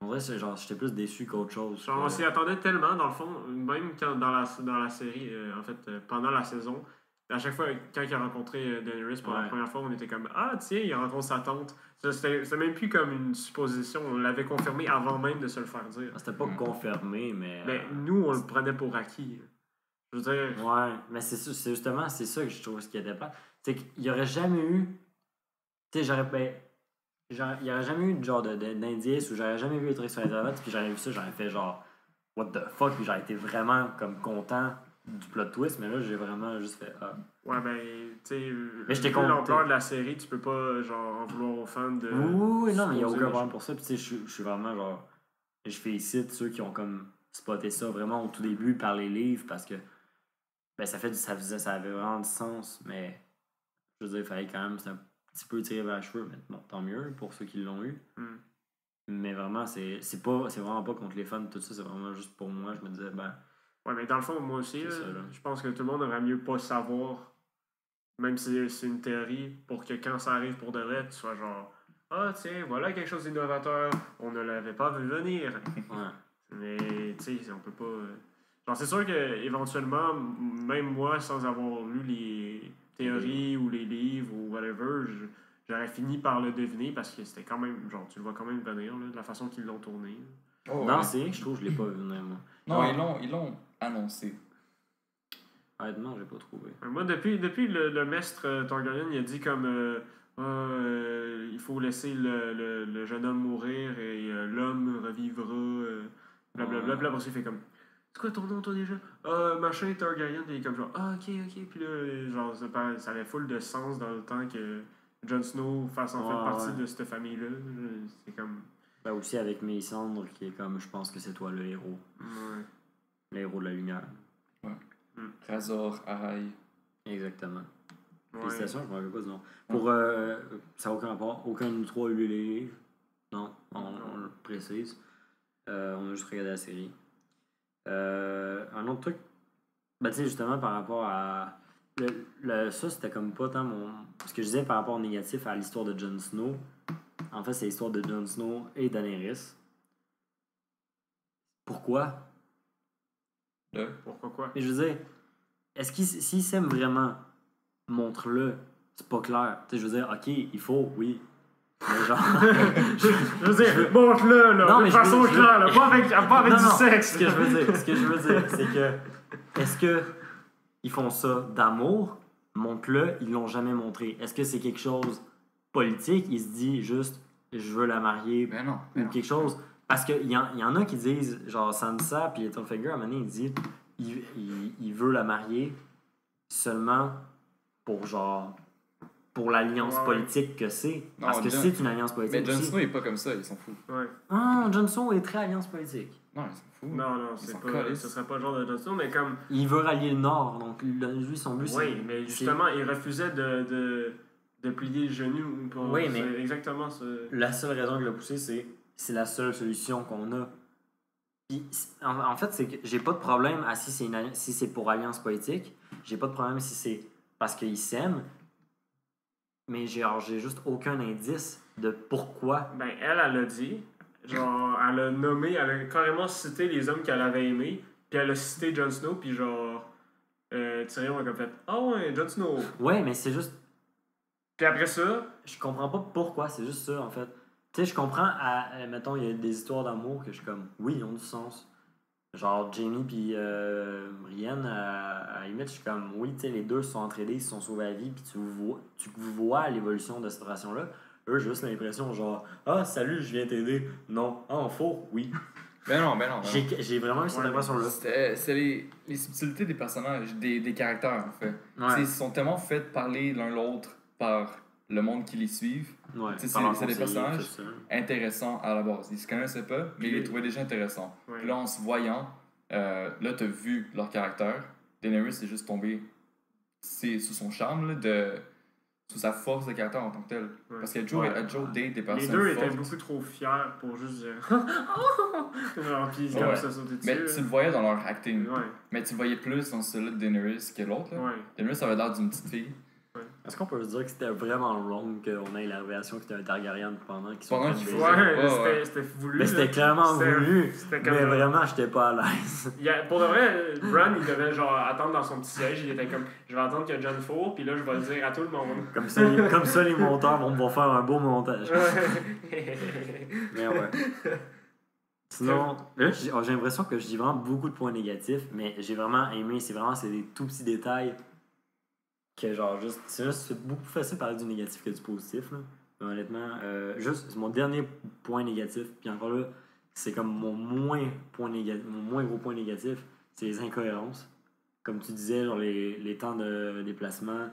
Speaker 1: On dirait, c'est genre, j'étais plus déçu qu'autre chose.
Speaker 2: genre, on s'y attendait tellement, dans le fond, même quand dans la série, en fait, pendant la saison, à chaque fois, quand il a rencontré Daenerys pour la
Speaker 1: Ouais.
Speaker 2: première fois, on était comme ah, tiens, il rencontre sa tante. C'était même plus comme une supposition, on l'avait confirmé avant même de se le faire dire.
Speaker 1: C'était pas confirmé, mais.
Speaker 2: Mais nous, on le prenait pour acquis. Je veux dire,
Speaker 1: Ouais, mais c'est justement, c'est ça que je trouve ce qui était pas. C'est qu'il y aurait jamais eu. Tu sais, il y aurait jamais eu de genre d'indice ou j'aurais jamais vu les trucs sur Internet, puis j'aurais vu ça, j'aurais fait genre, what the fuck, puis j'aurais été vraiment comme content du plot twist, mais là, j'ai vraiment juste fait, ah.
Speaker 2: ouais, ben, tu sais,
Speaker 1: Mais j'étais
Speaker 2: vu
Speaker 1: content.
Speaker 2: l'ampleur de la série, tu peux pas, genre, en vouloir aux fans de.
Speaker 1: Oui, non, mais il n'y a
Speaker 2: supposer
Speaker 1: aucun
Speaker 2: des
Speaker 1: problème pour ça. Puis, tu sais, je suis vraiment genre. Je félicite ceux qui ont comme spoté ça vraiment au tout début par les livres parce que ben, ça avait vraiment du sens. Mais je veux dire, il fallait quand même. C'est un petit peu tiré vers les cheveux. Mais bon, tant mieux pour ceux qui l'ont eu.
Speaker 2: Hmm.
Speaker 1: Mais vraiment, c'est vraiment pas contre les fans de tout ça. C'est vraiment juste pour moi. Je me disais, ben.
Speaker 2: Ouais, mais dans le fond, moi aussi,
Speaker 1: C'est
Speaker 2: là,
Speaker 1: ça, là.
Speaker 2: je pense que tout le monde aurait mieux pas savoir, même si c'est une théorie, pour que quand ça arrive pour de vrai, tu sois genre ah, tiens, voilà quelque chose d'innovateur, on ne l'avait pas vu venir.
Speaker 1: Ouais.
Speaker 2: Mais, tu sais, on peut pas. Genre, c'est sûr que éventuellement, même moi, sans avoir lu les théories ou les livres ou whatever, j'aurais fini par le deviner parce que c'était quand même. Genre, tu le vois quand même venir, là, de la façon qu'ils l'ont tourné.
Speaker 3: Oh,
Speaker 1: Non,
Speaker 3: ouais.
Speaker 1: c'est rien que je trouve que je l'ai pas vu venir, moi.
Speaker 3: Non,
Speaker 1: Genre,
Speaker 3: ils l'ont annoncé.
Speaker 1: honnêtement, j'ai pas trouvé.
Speaker 2: Moi, depuis le maître Targaryen, il a dit comme il faut laisser le jeune homme mourir et l'homme revivra, blablabla. Puis là, après, il fait comme c'est quoi ton nom, toi, déjà machin Targaryen. Et il est comme genre ah, ok, ok. Puis là, genre, ça avait full de sens dans le temps que Jon Snow fasse en fait
Speaker 1: Ouais,
Speaker 2: partie
Speaker 1: ouais.
Speaker 2: de cette famille-là. C'est comme.
Speaker 1: Ben, aussi avec Mélissandre qui est comme, je pense que c'est toi le héros.
Speaker 2: Ouais.
Speaker 1: Le héros de la lumière.
Speaker 3: Razor, Arai.
Speaker 1: Exactement.
Speaker 2: Ouais.
Speaker 1: Félicitations, je ne me rappelle pas du nom. Pour, ça n'a aucun rapport. Aucun de nous trois a lu les livres. Non, on le précise. On a juste regardé la série. Un autre truc, ben, tu sais, justement, par rapport à. Ça, c'était comme pas tant mon. Ce que je disais par rapport au négatif à l'histoire de Jon Snow. En fait, c'est l'histoire de Jon Snow et Daenerys. Pourquoi?
Speaker 2: Pourquoi quoi
Speaker 1: Mais je veux dire, est-ce s'ils s'aiment vraiment, montre-le. C'est pas clair. Tu sais, je veux dire, ok, il faut, oui. Mais genre.
Speaker 2: Je veux dire, montre-le, là,
Speaker 1: Non,
Speaker 2: de
Speaker 1: mais
Speaker 2: façon
Speaker 1: je veux-
Speaker 2: claire, là, pas avec
Speaker 1: Non,
Speaker 2: du
Speaker 1: non,
Speaker 2: sexe.
Speaker 1: Ce que je veux dire, c'est que. Est-ce que ils font ça d'amour? Montre-le, ils l'ont jamais montré. Est-ce que c'est quelque chose politique? Il se dit juste, je veux la marier
Speaker 3: Ben non.
Speaker 1: ou quelque chose. Parce qu'il y en a qui disent, genre Sansa puis Littlefinger, à un moment donné, il dit il veut la marier seulement pour genre pour l'alliance
Speaker 2: Ouais.
Speaker 1: politique que c'est.
Speaker 3: Non,
Speaker 1: Parce que
Speaker 3: Jon-
Speaker 1: c'est une alliance
Speaker 3: Mais
Speaker 1: politique.
Speaker 3: Jon
Speaker 1: aussi.
Speaker 3: Snow est pas comme ça, ils s'en foutent.
Speaker 2: Ouais.
Speaker 1: Ah, Jon Snow est très alliance politique.
Speaker 3: Non, ils s'en foutent.
Speaker 2: Non,
Speaker 3: Ils
Speaker 2: c'est
Speaker 3: s'en
Speaker 2: pas,
Speaker 3: calissent.
Speaker 2: ce serait pas le genre de Jon Snow, mais comme.
Speaker 1: Il veut rallier le Nord, donc lui, son but, c'est.
Speaker 2: Oui, mais justement, il refusait de plier le genou. Pour,
Speaker 1: Oui, mais-
Speaker 2: c'est exactement ça.
Speaker 1: La seule raison qu'il a poussé, c'est la seule solution qu'on a. Puis, en fait, c'est que j'ai pas de problème à si c'est pour alliance politique. J'ai pas de problème si c'est parce qu'ils s'aiment. Mais j'ai juste aucun indice de pourquoi.
Speaker 2: Ben, elle a dit. Genre, elle a nommé, elle a carrément cité les hommes qu'elle avait aimés. Puis elle a cité Jon Snow, puis genre. Tyrion a comme fait ah ouais, Jon Snow.
Speaker 1: Ouais, mais c'est juste.
Speaker 2: Puis après ça,
Speaker 1: Je comprends pas pourquoi, c'est juste ça en fait. Tu sais, je comprends, mettons, il y a des histoires d'amour que je suis comme, oui, ils ont du sens. Genre Jamie puis Brienne, à la limite, je suis comme, oui, tu sais, les deux se sont entraînés, ils se sont sauvés la vie, puis tu vois l'évolution de cette relation-là. Eux, j'ai juste l'impression, genre, ah, salut, je viens t'aider. Non, ah, en faux, oui.
Speaker 3: Ben non.
Speaker 1: J'ai vraiment eu cette
Speaker 2: Ouais,
Speaker 1: impression-là.
Speaker 3: C'est les subtilités des personnages, des caractères, en fait.
Speaker 1: Ouais.
Speaker 3: Ils sont tellement faits parler l'un l'autre par le monde qui les suivent.
Speaker 1: Ouais,
Speaker 3: C'est
Speaker 1: par leur
Speaker 3: des
Speaker 1: conseiller,
Speaker 3: personnages
Speaker 1: tout ça.
Speaker 3: intéressants à la base. Ils se connaissaient pas, mais ils les trouvaient déjà intéressants.
Speaker 2: Ouais.
Speaker 3: Puis là, en se voyant, là, t'as vu leur caractère. Daenerys est juste tombée sous son charme, là, sous sa force de caractère en tant que tel.
Speaker 2: Ouais.
Speaker 3: Parce qu'elle Joe date des
Speaker 2: Les
Speaker 3: personnes
Speaker 2: deux étaient
Speaker 3: fortes.
Speaker 2: beaucoup trop fiers pour juste dire. Genre, puis
Speaker 3: Ouais.
Speaker 2: comme ça sauter dessus.
Speaker 3: Mais tu le voyais dans leur acting.
Speaker 2: Ouais.
Speaker 3: Mais tu le voyais plus dans celui de Daenerys que l'autre. Là.
Speaker 2: Ouais.
Speaker 3: Daenerys avait l'air d'une petite fille.
Speaker 1: Est-ce qu'on peut se dire que c'était vraiment wrong qu'on ait la révélation que c'était un Targaryen pendant qu'ils sont
Speaker 3: Pendant
Speaker 1: comme
Speaker 3: qu'ils
Speaker 1: des-
Speaker 2: Ouais, c'était voulu.
Speaker 1: Mais c'était
Speaker 2: là.
Speaker 1: clairement
Speaker 2: C'était-
Speaker 1: voulu.
Speaker 2: C'était comme
Speaker 1: Mais
Speaker 2: genre-
Speaker 1: vraiment, j'étais pas à l'aise.
Speaker 2: Pour de vrai, Bran, il devait genre attendre dans son petit siège. Il était comme, je vais attendre que Jon fourre, puis là, je vais le dire à tout le monde.
Speaker 1: Comme ça, les monteurs vont faire un beau montage. Mais ouais. Sinon, là, j'ai l'impression que je dis vraiment beaucoup de points négatifs, mais j'ai vraiment aimé. C'est des tout petits détails que, genre, c'est beaucoup plus facile de parler du négatif que du positif. Là. Mais honnêtement, juste mon dernier point négatif, puis encore là, c'est comme mon moins gros point négatif, c'est les incohérences. Comme tu disais, genre les temps de déplacement.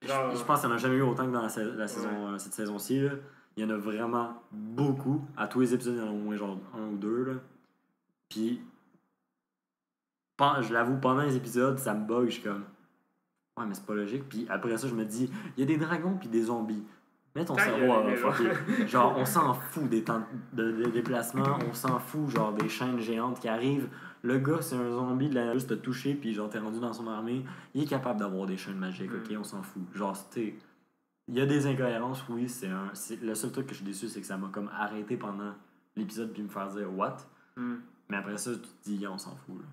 Speaker 2: Genre-
Speaker 1: Je pense qu'il n'y en a jamais eu autant que dans cette saison-ci. Là. Il y en a vraiment beaucoup. À tous les épisodes, il y en a au moins genre un ou deux. Là. Puis, je l'avoue, pendant les épisodes, ça me bug. Je suis comme, ouais, mais c'est pas logique. Puis après ça, je me dis, il y a des dragons puis des zombies. Mets ton cerveau à fucker. Genre, on s'en fout des temps de déplacement. On s'en fout, genre, des chaînes géantes qui arrivent. Le gars, c'est un zombie de la juste te toucher, puis genre, t'es rendu dans son armée. Il est capable d'avoir des chaînes magiques, ok? On s'en fout. Genre, c'était. Il y a des incohérences, oui. Le seul truc que je suis déçu, c'est que ça m'a comme arrêté pendant l'épisode, puis me faire dire what? Mais après ça, tu te dis, on s'en fout. Là.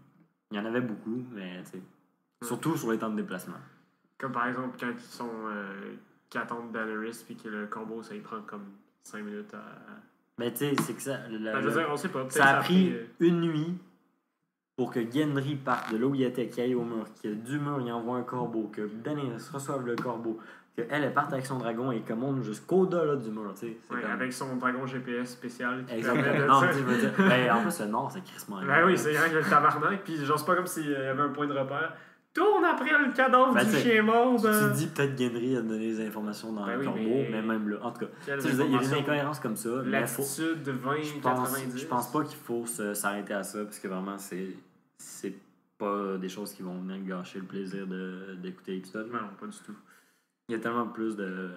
Speaker 1: Il y en avait beaucoup, mais tu sais. Surtout sur les temps de déplacement.
Speaker 2: Comme par exemple, quand ils sont. Qui attendent Daenerys, puis que le combo, ça y prend comme 5 minutes à.
Speaker 1: Mais tu sais, c'est que ça.
Speaker 2: Je veux dire, on sait pas. Peut-être
Speaker 1: Ça a pris
Speaker 2: pris,
Speaker 1: une nuit pour que Gendry parte de là où il était, qu'il aille au mur, que du mur il envoie un corbeau, que Daenerys reçoive le corbeau, qu'elle parte avec son dragon et qu'elle monte jusqu'au-delà du mur, tu sais.
Speaker 2: Ouais,
Speaker 1: comme...
Speaker 2: avec son dragon GPS spécial. Qui
Speaker 1: Exactement.
Speaker 2: permet de-
Speaker 1: Non, tu sais, je veux dire. Ben, en plus, le Nord, c'est crissement.
Speaker 2: Ben oui, c'est vrai que le tabarnak. Puis genre, c'est pas comme s'il y avait un point de repère. Tourne après le cadavre
Speaker 1: Ben,
Speaker 2: du
Speaker 1: t'sais,
Speaker 2: chien mort.
Speaker 1: Tu te dis peut-être Gendry a donné des informations dans
Speaker 2: Ben
Speaker 1: le
Speaker 2: oui,
Speaker 1: corbeau, mais même là. En tout cas,
Speaker 2: Quelle
Speaker 1: tu sais, je veux dire, il y a des
Speaker 2: information.
Speaker 1: incohérences comme ça. Mais
Speaker 2: Latitude de 20,
Speaker 1: je
Speaker 2: 90.
Speaker 1: pense pas qu'il faut s'arrêter à ça, parce que vraiment, c'est pas des choses qui vont venir gâcher le plaisir d'écouter l'épisode.
Speaker 2: Non, pas du tout.
Speaker 1: Il y a tellement plus de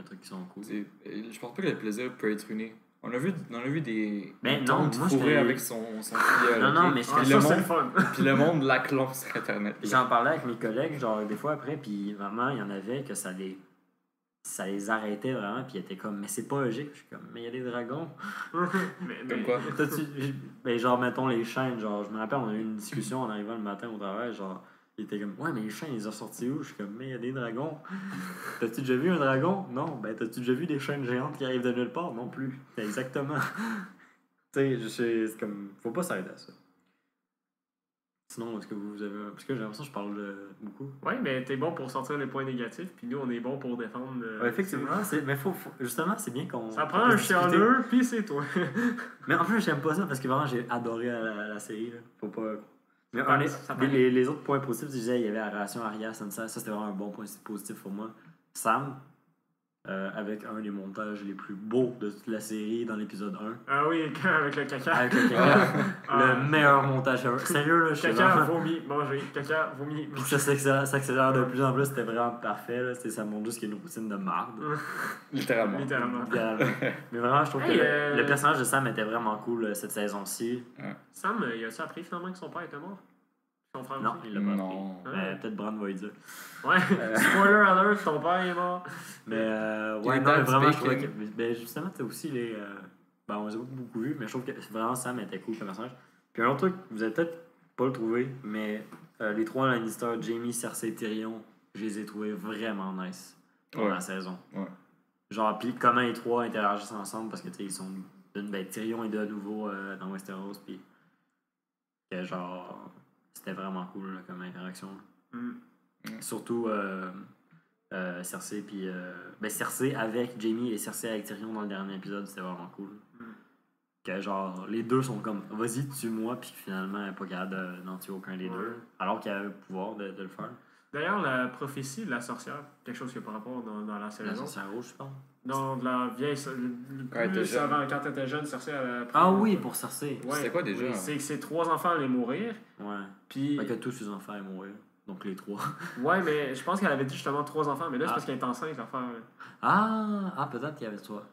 Speaker 1: trucs qui sont cool.
Speaker 3: Je pense pas que le plaisir peut être ruiné. On a vu des
Speaker 1: Ben
Speaker 3: tantes
Speaker 1: non, moi,
Speaker 3: fourrées
Speaker 1: j'étais-
Speaker 3: avec son filleul.
Speaker 1: Non, non,
Speaker 3: ok?
Speaker 1: mais
Speaker 3: Puis
Speaker 2: Ah,
Speaker 3: le
Speaker 2: ça, c'est
Speaker 3: monde-
Speaker 2: le fun.
Speaker 3: Puis le monde l'acclame sur Internet.
Speaker 1: J'en parlais avec mes collègues, genre, des fois après, puis vraiment, il y en avait que ça les arrêtait vraiment, puis ils étaient comme, mais c'est pas logique. Je suis comme, mais il y a des dragons.
Speaker 3: Comme quoi?
Speaker 1: Ben, genre, mettons les chaînes, genre, je me rappelle, on a eu une discussion en arrivant le matin au travail, genre, il était comme, ouais, mais les chaînes, ils ont sorti où? Je suis comme, mais il y a des dragons. T'as-tu déjà vu un dragon? Non. Ben, t'as-tu déjà vu des chaînes géantes qui arrivent de nulle part? Non plus. Exactement. Tu sais, c'est comme, faut pas s'arrêter à ça. Sinon, est-ce que vous avez. Parce que j'ai l'impression que je parle beaucoup.
Speaker 2: Ouais, mais t'es bon pour sortir les points négatifs, puis nous, on est bon pour défendre.
Speaker 1: Ouais, effectivement, mais justement, c'est bien qu'on.
Speaker 2: Ça
Speaker 1: qu'on
Speaker 2: prend un
Speaker 1: puisse discuter.
Speaker 2: chialeux, puis c'est toi.
Speaker 1: Mais en plus, j'aime pas ça parce que vraiment, j'ai adoré la série. Là. Faut pas. Mais
Speaker 2: Ça paraît.
Speaker 1: les autres points positifs, tu disais, il y avait la relation Arya-Sansa. Ça, c'était vraiment un bon point positif pour moi. Sam, avec un des montages les plus beaux de toute la série dans l'épisode 1.
Speaker 2: Ah oui, avec le caca.
Speaker 1: Avec le caca.
Speaker 2: Ah.
Speaker 1: Le meilleur montage ever. Sérieux, là, je suis
Speaker 2: Caca,
Speaker 1: vraiment.
Speaker 2: vomi, manger. Caca, vomi,
Speaker 1: Puis
Speaker 2: manger.
Speaker 1: ça s'accélère de plus en plus, c'était vraiment parfait. Là. Ça montre juste qu'il y a une routine de marde.
Speaker 3: Littéralement.
Speaker 2: Littéralement.
Speaker 1: Littéralement. Mais vraiment, je trouve
Speaker 2: Hey,
Speaker 1: que le personnage de Sam était vraiment cool cette saison-ci.
Speaker 2: Sam, il a-tu appris finalement que son père était mort? Son frère
Speaker 1: Non,
Speaker 2: aussi?
Speaker 1: il l'a pas
Speaker 3: Non.
Speaker 1: appris. Mais peut-être Bran va y dire.
Speaker 2: Ouais, spoiler alert, ton père est mort.
Speaker 1: Mais ouais,
Speaker 3: Les
Speaker 1: non, mais
Speaker 3: Dad's
Speaker 1: vraiment, je trouvais
Speaker 3: Bacon.
Speaker 1: que. Ben, justement, t'as aussi les. Ben, on les a beaucoup vus, mais je trouve que vraiment Sam était cool comme personnage. Puis un autre truc, vous allez peut-être pas le trouver, mais les trois Lannister, Jaime, Cersei, Tyrion, je les ai trouvés vraiment nice pendant la saison.
Speaker 3: Ouais.
Speaker 1: Genre, puis comment les trois interagissent ensemble, parce que tu sais, ils sont. Ben, Tyrion est de nouveau dans Westeros, puis. Que genre. C'était vraiment cool là, comme interaction. Surtout Cersei, puis. Ben, Cersei avec Jaime et Cersei avec Tyrion dans le dernier épisode, c'était vraiment cool. que genre les deux sont comme vas-y tue-moi puis finalement elle n'est pas capable d'en tuer aucun des deux alors qu'il avait le pouvoir de le faire.
Speaker 2: D'ailleurs, la prophétie de la sorcière, quelque chose qui n'a pas rapport dans la
Speaker 1: La
Speaker 2: saison.
Speaker 1: sorcière rouge, je pense.
Speaker 2: Non, de la vieille. Plus avant, quand t'étais jeune, sorcière.
Speaker 1: Ah oui, pour Cersei.
Speaker 2: Ouais.
Speaker 3: C'était quoi déjà?
Speaker 2: Oui, c'est que ses 3 enfants allaient mourir.
Speaker 1: Ouais.
Speaker 2: Puis.
Speaker 1: Fait que tous ses enfants allaient mourir. Donc les 3.
Speaker 2: Ouais, mais je pense qu'elle avait dit justement 3 enfants, mais là, c'est parce qu'elle est enceinte, l'affaire.
Speaker 1: Peut-être qu'il y avait 3.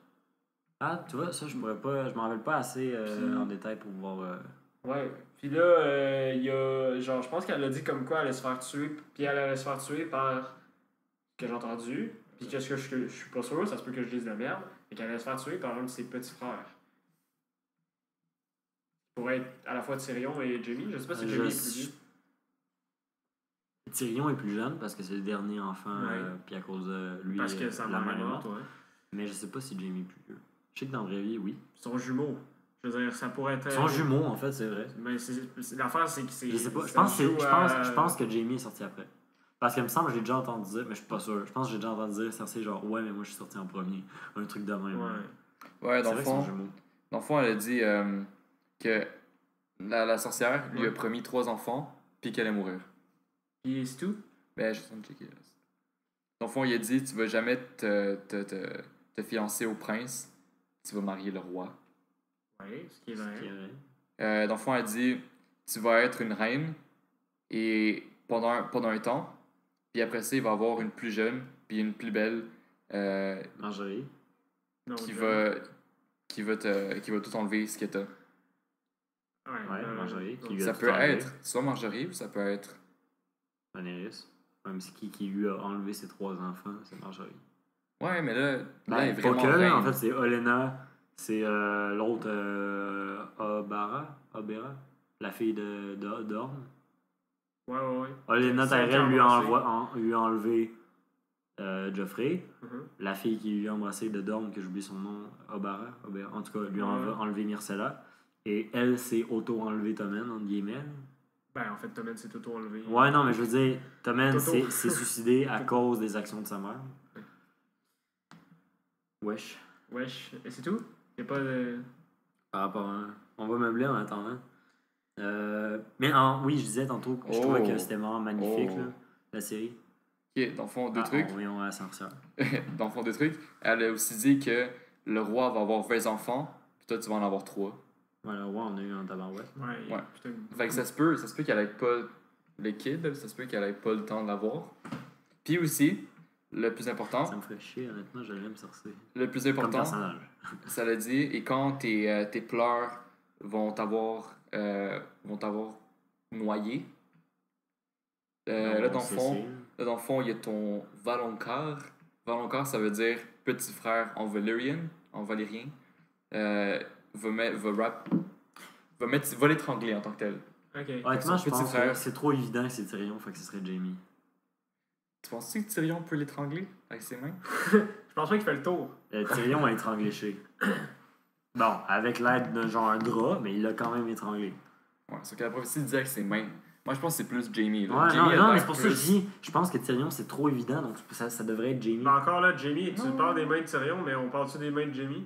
Speaker 1: Ah, tu vois, ça, je pourrais pas. Je m'en rappelle pas assez en détail pour voir.
Speaker 2: Ouais. Puis là, il y a. Genre, je pense qu'elle a dit comme quoi elle allait se faire tuer. Puis elle allait se faire tuer par. Ce que j'ai entendu. Puis qu'est-ce que je suis pas sûr, ça se peut que je dise de la merde. Et qu'elle allait se faire tuer par un de ses petits frères. Pour être à la fois Tyrion et Jaime. Je sais pas si Jaime est plus vieux.
Speaker 1: Tyrion est plus jeune parce que c'est le dernier enfant. Puis à cause de lui.
Speaker 2: Parce que sa mère est morte, ouais.
Speaker 1: Mais je sais pas si Jaime est plus vieux. Je sais que dans la vraie vie, oui.
Speaker 2: Ils sont jumeaux. Je veux dire, ça pourrait être.
Speaker 1: Ils sont jumeaux, en fait, c'est vrai.
Speaker 2: Mais l'affaire, c'est que c'est.
Speaker 1: Je sais pas. Je pense que Jaime est sorti après. Parce qu'il me semble que j'ai déjà entendu dire, mais je suis pas sûr. Je pense que j'ai déjà entendu dire Cersei genre ouais, mais moi je suis sorti en premier. Un truc de même.
Speaker 3: Ouais, dans le fond, elle a dit que la sorcière lui a promis 3 enfants puis qu'elle allait mourir.
Speaker 2: Et c'est tout?
Speaker 3: Ben, je suis en train de checker. Dans le fond, il a dit tu vas jamais te fiancer au prince, tu vas marier le roi.
Speaker 2: Oui, ce qui est vrai.
Speaker 3: Dans le fond, elle a dit tu vas être une reine et pendant un temps, puis après ça, il va y avoir une plus jeune puis une plus belle
Speaker 1: Marjorie.
Speaker 3: qui va tout enlever ce que t'as.
Speaker 1: Ouais, Marjorie.
Speaker 3: Ça peut être soit Marjorie ou ça peut être
Speaker 1: Daenerys. Même si qui lui a enlevé ses 3 enfants, c'est Marjorie.
Speaker 3: Ouais, mais là elle est
Speaker 1: pas
Speaker 3: vraiment
Speaker 1: que,
Speaker 3: reine.
Speaker 1: en fait, c'est Olenna, c'est l'autre Obera, la fille de Dorne.
Speaker 2: Ouais.
Speaker 1: Olenna Tyrell lui a enlevé Joffrey. La fille qui lui a embrassé de Dorne, que j'oublie son nom, Obera, en tout cas, lui a enlevé Myrcella. Et elle s'est auto-enlevée Tommen, entre guillemets.
Speaker 2: Ben, en fait, Tommen s'est auto-enlevé.
Speaker 1: Ouais, non, mais je veux dire, Tommen s'est suicidé à cause des actions de sa mère. Wesh.
Speaker 2: Et c'est tout? Y'a pas de.
Speaker 1: Par rapport à. On va meubler en attendant. Mais oui, je disais tantôt que je trouvais que c'était vraiment magnifique, là, la série.
Speaker 3: Ok, dans le fond, deux trucs.
Speaker 1: On à sorcière.
Speaker 3: Dans le fond, deux trucs. Elle a aussi dit que le roi va avoir 20 enfants, puis toi, tu vas en avoir 3.
Speaker 1: Ouais, le roi, on a eu un tabarouette.
Speaker 2: Ouais.
Speaker 3: Fait que ça se peut qu'elle ait pas le kid, ça se peut qu'elle ait pas le temps de l'avoir. Puis aussi, le plus important.
Speaker 1: Ça me ferait chier, honnêtement, je l'aime Cersei.
Speaker 3: Le plus important.
Speaker 1: Comme personnage.
Speaker 3: Ça l'a dit, et quand tes pleurs vont t'avoir noyé, là, dans le fond, il y a ton Valonqar. Valonqar, ça veut dire petit frère en valérien. Va l'étrangler en tant que tel.
Speaker 2: Ok.
Speaker 1: Honnêtement, je pense que c'est trop évident que c'est Tyrion, fait que ce serait Jaime.
Speaker 3: Tu penses-tu que Tyrion peut l'étrangler avec ses mains?
Speaker 2: Je pense pas qu'il fait le tour.
Speaker 1: Tyrion a étranglé Shae. Bon, avec l'aide d'un genre un drap, mais il l'a quand même étranglé.
Speaker 3: Ouais, sauf que la prophétie disait avec ses mains. Moi, je pense que c'est plus Jaime. Là.
Speaker 1: Ouais,
Speaker 3: Jaime
Speaker 1: non, mais c'est pour ça que je dis, je pense que Tyrion c'est trop évident, donc ça devrait être Jaime.
Speaker 2: Ben encore là, Jaime, tu parles des mains de Tyrion, mais on parle-tu des mains de Jaime?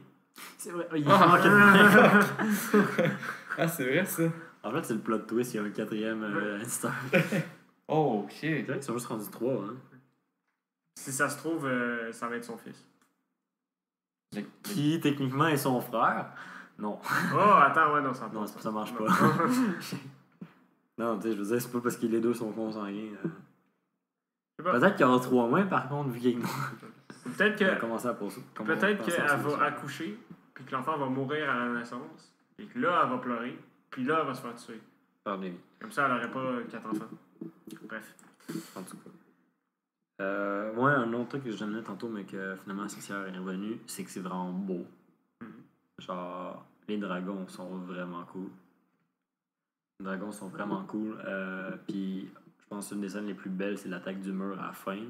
Speaker 1: C'est vrai, il manque une main.
Speaker 3: Ah, c'est vrai ça.
Speaker 1: En fait, c'est le plot twist, il y a un 4e Lannister.
Speaker 3: Oh, shit.
Speaker 1: C'est vrai qu'ils sont juste rendus 3, hein.
Speaker 2: Si ça se trouve, ça va être son fils.
Speaker 1: Qui, techniquement, est son frère. Non.
Speaker 2: Oh, attends, ouais, non, ça
Speaker 1: Non, ça marche
Speaker 2: non.
Speaker 1: pas. Non, tu sais, je veux dire, c'est pas parce que les deux sont consanguins. Peut-être qu'il y aura 3 mains, par contre, vu qu'il est mort.
Speaker 2: Peut-être qu'elle va accoucher, puis que l'enfant va mourir à la naissance, et que là, elle va pleurer, puis là, elle va se faire tuer. Comme ça, elle n'aurait pas 4 enfants. Bref.
Speaker 1: En tout cas. Ouais, un autre truc que je donnais tantôt, mais que finalement la sorcière est revenue, c'est que c'est vraiment beau. Genre, les dragons sont vraiment cool. Les dragons sont vraiment cool. Puis, je pense que une des scènes les plus belles, c'est l'attaque du mur à la fin.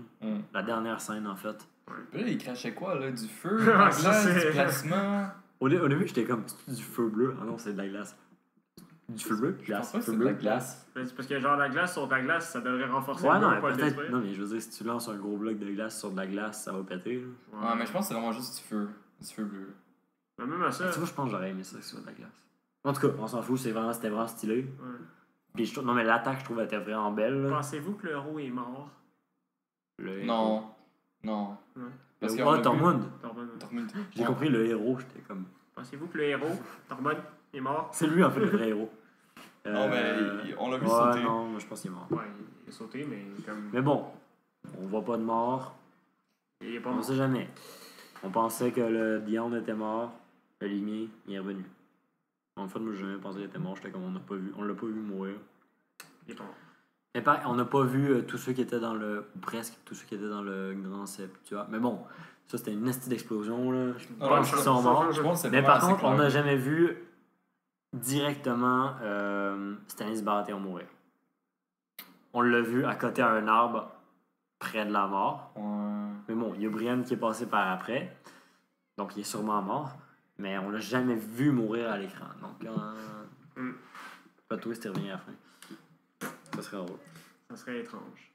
Speaker 1: La dernière scène, en fait.
Speaker 3: Là, il crachait quoi, là? Du feu, de la glace, du plasma?
Speaker 1: Au début, j'étais comme, c'est du feu bleu. Ah non, c'est de la glace. Du feu bleu, glace.
Speaker 3: Feu bleu, glace.
Speaker 2: C'est parce que genre la glace sur ta glace, ça devrait renforcer
Speaker 1: le
Speaker 2: mur,
Speaker 1: pas le détruire. Non, mais je veux dire, si tu lances un gros bloc de glace sur de la glace, ça va péter.
Speaker 3: Ouais, mais je pense que c'est vraiment juste du feu bleu.
Speaker 2: Mais même à ça.
Speaker 1: Tu vois, je pense que j'aurais aimé ça sur de la glace. En tout cas, on s'en fout, c'était vraiment stylé.
Speaker 2: Ouais.
Speaker 1: Puis non, mais l'attaque, je trouve, elle était vraiment belle. Là.
Speaker 2: Pensez-vous que le héros est mort?
Speaker 3: Non. Non.
Speaker 2: Ouais.
Speaker 3: Parce
Speaker 1: Ah, Tormund.
Speaker 2: Tormund.
Speaker 1: J'ai compris le héros, j'étais comme.
Speaker 2: Pensez-vous que le héros, Tormund, est mort?
Speaker 1: C'est lui, en fait, le vrai héros.
Speaker 3: Non, mais on l'a vu
Speaker 1: ouais,
Speaker 3: sauter.
Speaker 1: non, moi je pense qu'il est mort.
Speaker 2: Ouais, il est sauté, mais comme.
Speaker 1: Mais bon, on voit pas de mort.
Speaker 2: Il est pas
Speaker 1: On
Speaker 2: mort.
Speaker 1: sait jamais. On pensait que le Beyond était mort. Le Ligné, il est revenu. En fait, moi, j'ai jamais pensé qu'il était mort. J'étais comme, on l'a pas vu mourir.
Speaker 2: Il est pas mort.
Speaker 1: Mais pareil, on n'a pas vu tous ceux qui étaient dans le. Ou presque tous ceux qui étaient dans le grand septuaire. Mais bon, ça c'était une nasty d'explosion. Là. Je pense qu'ils sont morts.
Speaker 3: Je pense que c'est
Speaker 1: Mais
Speaker 3: vraiment
Speaker 1: par
Speaker 3: assez
Speaker 1: contre, on
Speaker 3: clair.
Speaker 1: n'a jamais vu directement Stannis Baratheon mourir. On l'a vu à côté d'un arbre près de la mort.
Speaker 3: Ouais.
Speaker 1: Mais bon, il y a Brienne qui est passé par après. Donc il est sûrement mort. Mais on l'a jamais vu mourir à l'écran. Donc, pas twist et revient à la fin. Ça serait drôle.
Speaker 2: Ça serait étrange.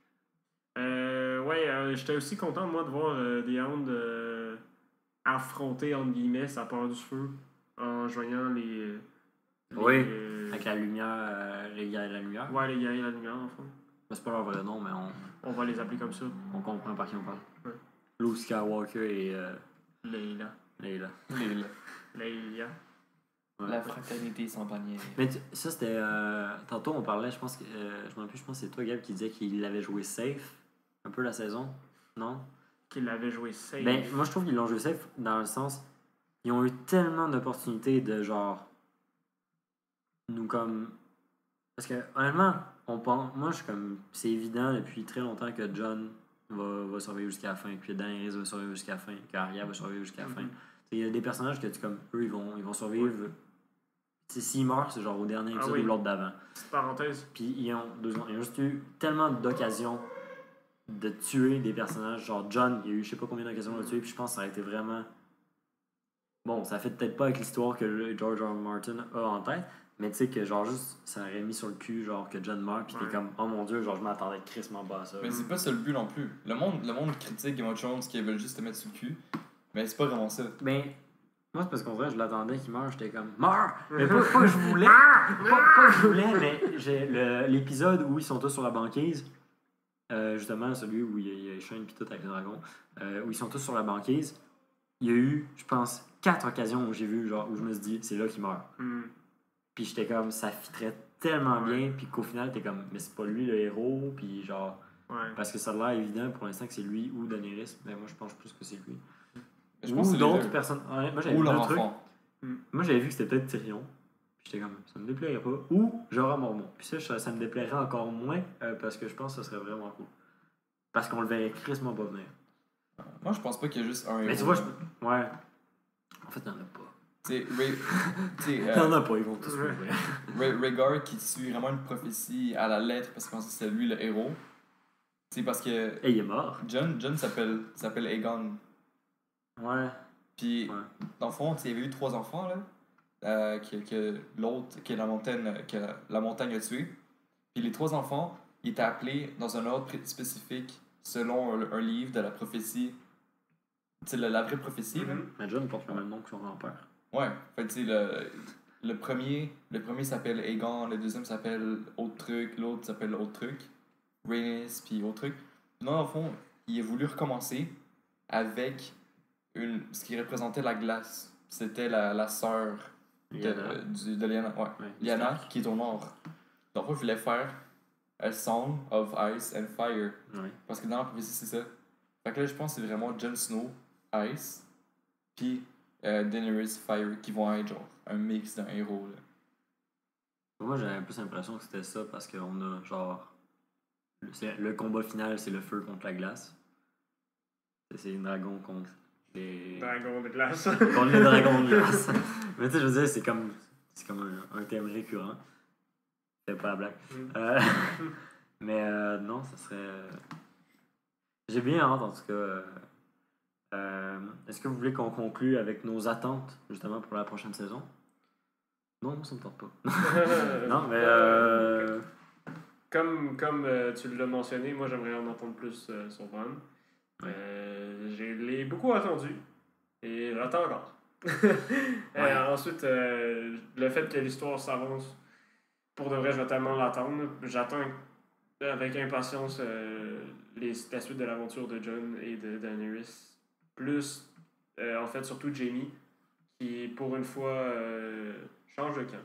Speaker 2: J'étais aussi content, moi, de voir des Hounds affronter, entre guillemets, sa peur du feu en joignant les
Speaker 1: Oui,
Speaker 2: euh,
Speaker 1: avec la lumière, les guerriers de la lumière.
Speaker 2: ouais, les guerriers de la lumière, en fait.
Speaker 1: C'est pas leur vrai nom, mais
Speaker 2: On va les appeler comme ça.
Speaker 1: on comprend par qui on parle.
Speaker 2: Ouais.
Speaker 1: Luke Skywalker et
Speaker 2: Leila.
Speaker 1: Leila.
Speaker 2: Leila.
Speaker 1: Ouais.
Speaker 3: La fraternité sans panier.
Speaker 1: Mais ça, c'était. Tantôt, on parlait, je pense que. Je m'en rappelle plus, je pense que c'est toi, Gab, qui disait qu'il l'avait joué safe un peu la saison. Non?
Speaker 2: Qu'il avait joué safe.
Speaker 1: Ben, moi, je trouve qu'ils l'ont joué safe dans le sens. Ils ont eu tellement d'opportunités de genre. Nous comme. Parce que, honnêtement, on pense. Moi, je suis comme. C'est évident depuis très longtemps que John va survivre jusqu'à la fin, que Daenerys va survivre jusqu'à la fin, qu'Arya va survivre jusqu'à la fin. Il y a des personnages que tu comme. Eux, ils vont survivre. S'ils meurent, c'est genre au dernier épisode ou l'autre d'avant.
Speaker 2: Petite parenthèse.
Speaker 1: Puis ils ont juste eu tellement d'occasions de tuer des personnages. Genre John, il y a eu je sais pas combien d'occasions de le tuer, puis je pense que ça a été vraiment. Bon, ça fait peut-être pas avec l'histoire que George R. R. Martin a en tête, mais tu sais que genre juste ça aurait mis sur le cul genre que John meurt, puis t'es comme oh mon dieu, genre je m'attendais crissement pas à ça.
Speaker 3: Mais c'est pas ça le but non plus. Le monde critique Game of Thrones qui veulent juste te mettre sur le cul. Mais c'est pas vraiment ça.
Speaker 1: Ben, moi, c'est parce qu'on dirait je l'attendais qu'il meure, j'étais comme meurs! Mais pas que je voulais, pas que je voulais, mais j'ai l'épisode où ils sont tous sur la banquise, justement celui où il y a Shane pis tout avec le dragon, où ils sont tous sur la banquise, il y a eu, je pense, 4 occasions où j'ai vu, genre, où je me suis dit, c'est là qu'il meurt. Puis j'étais comme, ça fitterait tellement bien, puis qu'au final, t'es comme, mais c'est pas lui le héros, puis genre, parce que ça a l'air évident pour l'instant que c'est lui ou Daenerys, mais moi je pense plus que c'est lui.
Speaker 3: Je pense
Speaker 1: Ou
Speaker 3: que
Speaker 1: d'autres personnes. Ouais, moi j'avais
Speaker 3: Ou
Speaker 1: vu
Speaker 3: leur
Speaker 1: deux trucs.
Speaker 3: enfant.
Speaker 1: Moi j'avais vu que c'était peut-être Tyrion. Puis j'étais comme, ça me déplairait pas. Ou Jorah Mormont. Puis ça me déplairait encore moins parce que je pense que ça serait vraiment cool. Parce qu'on le verrait crissement pas venir.
Speaker 3: Moi, je pense pas qu'il y a juste un héros.
Speaker 1: Mais tu vois, ouais. En fait, il y en a pas.
Speaker 3: Tu sais,
Speaker 1: Il y en a pas, ils vont tous mourir.
Speaker 3: Rhaegar qui suit vraiment une prophétie à la lettre parce qu'il pense que c'est lui le héros. C'est parce que
Speaker 1: Et il est mort.
Speaker 3: John s'appelle Aegon.
Speaker 1: Ouais.
Speaker 3: Puis, dans le fond, il y avait eu 3 enfants, là, que l'autre, que la montagne a tué. Puis les 3 enfants, ils étaient appelés dans un ordre spécifique selon un livre de la prophétie. Tu sais, la vraie prophétie, là.
Speaker 1: Mais John porte le même nom que son grand-père.
Speaker 3: Ouais, fait tu sais, le premier s'appelle Aegon, le deuxième s'appelle autre truc, l'autre s'appelle autre truc, Rhaenys, puis autre truc. Non, dans le fond, il a voulu recommencer avec ce qui représentait la glace. C'était la sœur de Lyanna, ouais. Lyanna, qui est au nord. Donc, il voulait faire A Song of Ice and Fire.
Speaker 1: Ouais.
Speaker 3: Parce que dans la prophétie, c'est ça. Fait que là, je pense que c'est vraiment Jon Snow, Ice, puis Daenerys, Fire, qui vont être genre un mix d'un héros. Là.
Speaker 1: Moi j'avais plus l'impression que c'était ça parce qu'on a genre. Le combat final, c'est le feu contre la glace. C'est les dragons contre les.
Speaker 2: Dragon de glace.
Speaker 1: Contre les dragons de glace. Mais tu sais, je veux dire, c'est comme un thème récurrent. C'est pas la blague. Mais non, ça serait. J'ai bien hâte en tout cas. Est-ce que vous voulez qu'on conclue avec nos attentes justement pour la prochaine saison? Non, moi ça me tente pas. Non, mais.
Speaker 2: Comme tu l'as mentionné, moi j'aimerais en entendre plus sur Van. Je l'ai beaucoup attendu et j'attends encore.
Speaker 1: Ouais.
Speaker 2: Ensuite, le fait que l'histoire s'avance, pour de vrai, je vais tellement l'attendre. J'attends avec impatience la suite de l'aventure de Jon et de Daenerys. Plus, en fait, surtout Jaime, qui, pour une fois, change de camp.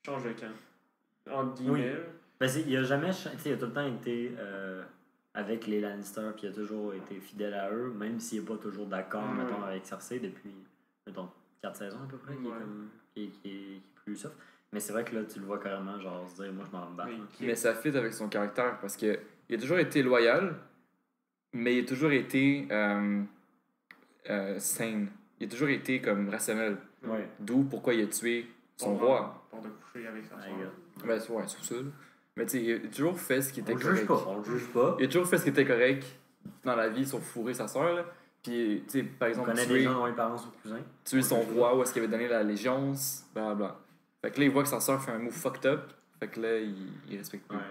Speaker 2: Change de camp. Entre guillemets.
Speaker 1: Ben, il a jamais. Tu sais, il a tout le temps été avec les Lannister, puis il a toujours été fidèle à eux, même s'il n'est pas toujours d'accord,
Speaker 2: Ouais.
Speaker 1: mettons, avec Cersei depuis, mettons, 4 saisons à peu près, qui est,
Speaker 2: Ouais.
Speaker 1: comme, qui est plus soft. Mais c'est vrai que là, tu le vois carrément, genre, se dire, moi, je m'en bats.
Speaker 2: Oui,
Speaker 3: Mais ça fit avec son caractère parce que il a toujours été loyal, mais il a toujours été sane. Il a toujours été comme rationnel.
Speaker 1: Ouais.
Speaker 3: D'où pourquoi il a tué son roi.
Speaker 2: Pour de coucher avec sa
Speaker 1: Ouais,
Speaker 2: soeur.
Speaker 1: gars.
Speaker 3: Ben, ouais, c'est ça. Mais tu sais, il a toujours fait ce qui était
Speaker 1: On le
Speaker 3: correct.
Speaker 1: juge pas, on le juge pas.
Speaker 3: Il a toujours fait ce qui était correct dans la vie, sauf fourrer sa soeur. Là. Puis, tu sais, par
Speaker 1: On
Speaker 3: exemple,
Speaker 1: connaît des gens dont les parents sont cousins.
Speaker 3: tuer
Speaker 1: On
Speaker 3: son
Speaker 1: le juge
Speaker 3: roi, où est-ce qu'il avait donné l'allégeance, blablabla. Fait que là, il voit que sa soeur fait un move fucked up. Fait que là, il respecte plus.
Speaker 1: Ouais.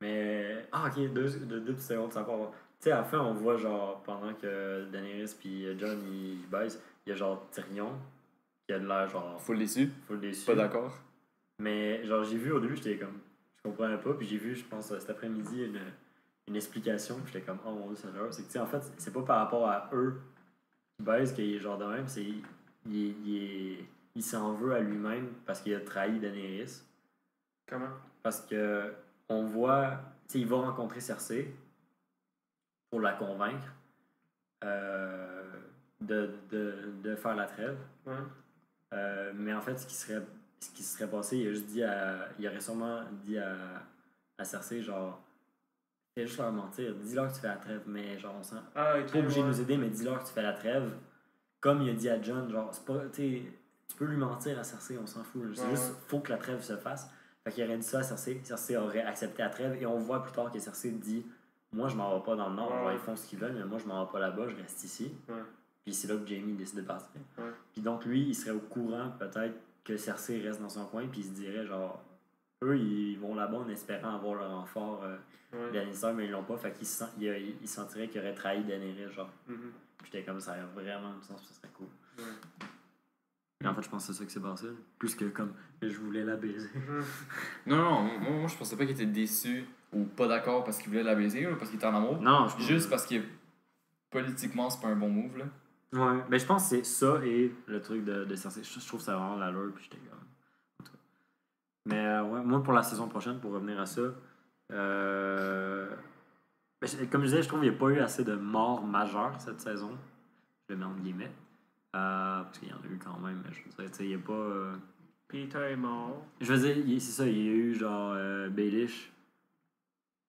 Speaker 1: Mais. Ah, ok, deux petites secondes, ça part. Tu sais, à la fin, on voit, genre, pendant que Daenerys puis Jon ils baissent, il y a genre Tyrion qui a de l'air, genre,
Speaker 3: Full déçu,
Speaker 1: full déçu.
Speaker 3: pas d'accord.
Speaker 1: Mais, genre, j'ai vu au début, j'étais comme. Je comprenais pas, puis j'ai vu, je pense, cet après-midi, une explication, puis j'étais comme, oh mon dieu, c'est genre. C'est que, tu sais, en fait, c'est pas par rapport à eux qui baissent qu'il est genre de même, c'est. Il s'en veut à lui-même parce qu'il a trahi Daenerys.
Speaker 2: Comment?
Speaker 1: Parce que on voit, tu sais, il va rencontrer Cersei pour la convaincre de faire la trêve.
Speaker 2: Ouais.
Speaker 1: Mais en fait, ce qui se serait passé, il aurait sûrement dit à Cersei, genre, fais juste leur mentir, dis-leur que tu fais la trêve, mais genre, on sent
Speaker 2: Ah, ok.
Speaker 1: pas obligé de
Speaker 2: ouais.
Speaker 1: nous aider, mais dis-leur que tu fais la trêve. Comme il a dit à Jon, genre, c'est pas, tu peux lui mentir à Cersei, on s'en fout. C'est
Speaker 2: Ouais,
Speaker 1: juste,
Speaker 2: ouais.
Speaker 1: faut que la trêve se fasse. Fait qu'il aurait dit ça à Cersei. Cersei aurait accepté la trêve. Et on voit plus tard que Cersei dit, moi, je m'en vais pas dans le nord.
Speaker 2: Ouais.
Speaker 1: Genre, ils font ce qu'ils veulent, mais moi, je m'en vais pas là-bas, je reste ici.
Speaker 2: Ouais.
Speaker 1: Puis c'est là que Jaime décide de partir.
Speaker 2: Ouais.
Speaker 1: Puis donc, lui, il serait au courant, peut-être, que Cersei reste dans son coin. Puis il se dirait, genre, eux, ils vont là-bas en espérant avoir le renfort
Speaker 2: Ouais.
Speaker 1: Lannister, mais ils l'ont pas. Fait qu'il il sentirait qu'il aurait trahi Daenerys, genre.
Speaker 2: Mhm.
Speaker 1: Puis j'étais comme ça, a vraiment du sens, ça serait cool.
Speaker 2: Ouais.
Speaker 1: Mais en fait, je pense que c'est ça qui s'est passé. Plus que comme, je voulais la baiser.
Speaker 2: Mhm.
Speaker 3: Non, moi je pensais pas qu'il était déçu ou pas d'accord parce qu'il voulait la baiser ou parce qu'il était en amour.
Speaker 1: Non,
Speaker 3: Juste parce que politiquement, c'est pas un bon move, là.
Speaker 1: Ouais, mais je pense que c'est ça et le truc de Cersei. Je trouve ça vraiment l'allure, puis j'étais comme. En tout cas. Mais ouais, moi pour la saison prochaine, pour revenir à ça, comme je disais, je trouve qu'il n'y a pas eu assez de morts majeures cette saison. Je le mets entre guillemets. Parce qu'il y en a eu quand même, mais je veux dire, tu sais, il n'y a pas.
Speaker 2: Peter est mort.
Speaker 1: Je veux dire, c'est ça, il y a eu genre Baelish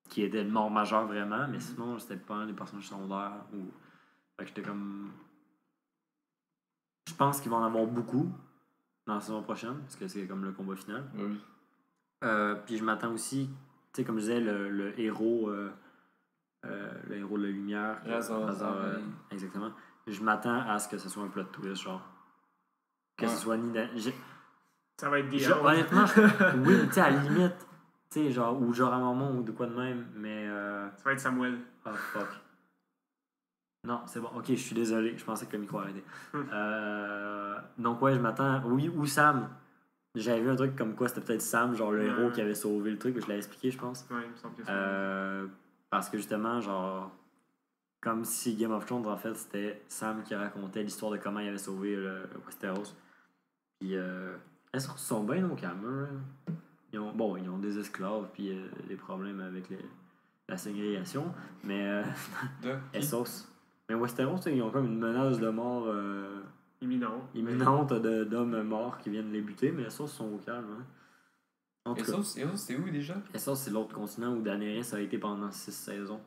Speaker 1: qui était le mort majeur vraiment, mais sinon c'était pas des personnages secondaires. Fait que j'étais comme. Je pense qu'il va en avoir beaucoup dans la saison prochaine, parce que c'est comme le combat final.
Speaker 3: Oui.
Speaker 1: Puis je m'attends aussi, tu sais, comme je disais, le héros de la lumière.
Speaker 3: Razor,
Speaker 1: exactement. Je m'attends à ce que ce soit un plot twist, genre. Que
Speaker 3: Ouais.
Speaker 1: ce soit ni.
Speaker 2: Ça va être des
Speaker 1: Honnêtement, oui, tu sais, à la limite, tu sais, genre, ou genre à un moment ou de quoi de même, mais.
Speaker 2: Ça va être Samuel.
Speaker 1: Oh fuck. Non, c'est bon. Ok, je suis désolé. Je pensais que le micro arrêtait. Donc, ouais, je m'attends. Oui, ou Sam. J'avais vu un truc comme quoi c'était peut-être Sam, genre le héros qui avait sauvé le truc. Je l'avais expliqué, je pense.
Speaker 2: Ouais, il me semble que c'est
Speaker 1: Parce que justement, genre. Comme si Game of Thrones, en fait, c'était Sam qui racontait l'histoire de comment il avait sauvé le Westeros. Puis, elles sont bien au calme. Hein? Ils ont des esclaves, puis des problèmes avec la ségrégation. Mais. Essos. Mais Westeros, ils ont comme une menace de mort imminente d'hommes morts qui viennent les buter, mais Essos sont au calme. Hein? En tout cas,
Speaker 3: Essos, c'est où déjà?
Speaker 1: Essos, c'est l'autre continent où Daenerys a été pendant 6 saisons.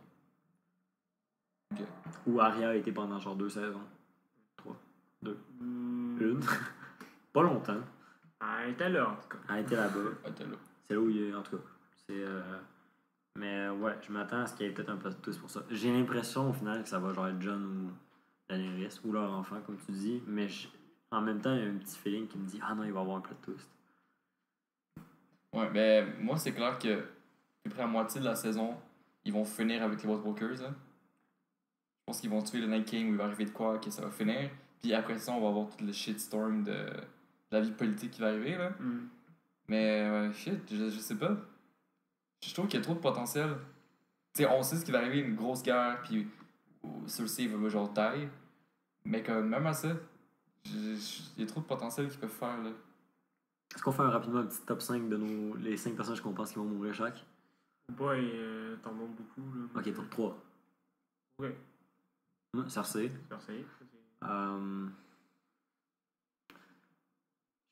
Speaker 3: Ok.
Speaker 1: Où Arya a été pendant genre 2 saisons. 3. 2. Une. Pas longtemps.
Speaker 2: Elle était là, en tout cas.
Speaker 1: Elle était là-bas.
Speaker 3: Attends là.
Speaker 1: C'est là où il est, en tout cas. C'est. Mais ouais, je m'attends à ce qu'il y ait peut-être un peu de twist pour ça. J'ai l'impression au final que ça va genre être Jon ou Daenerys ou leur enfant, comme tu dis. Mais en même temps, il y a un petit feeling qui me dit ah non, il va y avoir un plot twist.
Speaker 3: Ouais, ben moi c'est clair que à peu près à moitié de la saison, ils vont finir avec les White Walkers. Là. Je pense qu'ils vont tuer le Night King ou il va arriver de quoi que ça va finir. Puis après ça, on va avoir tout le shitstorm de la vie politique qui va arriver, là.
Speaker 2: Mm.
Speaker 3: Mais, shit, je sais pas. Je trouve qu'il y a trop de potentiel. Tu sais, on sait ce qui va arriver, une grosse guerre, puis Cersei va genre taille. Mais comme, même à ça, il y a trop de potentiel qu'ils peuvent faire, là.
Speaker 1: Est-ce qu'on fait rapidement un petit top 5 de les 5 personnages qu'on pense qui vont mourir chaque?
Speaker 2: Boy, t'en montres beaucoup. Là.
Speaker 1: Ok, top 3.
Speaker 2: Ok.
Speaker 1: Cersei.
Speaker 2: Cersei.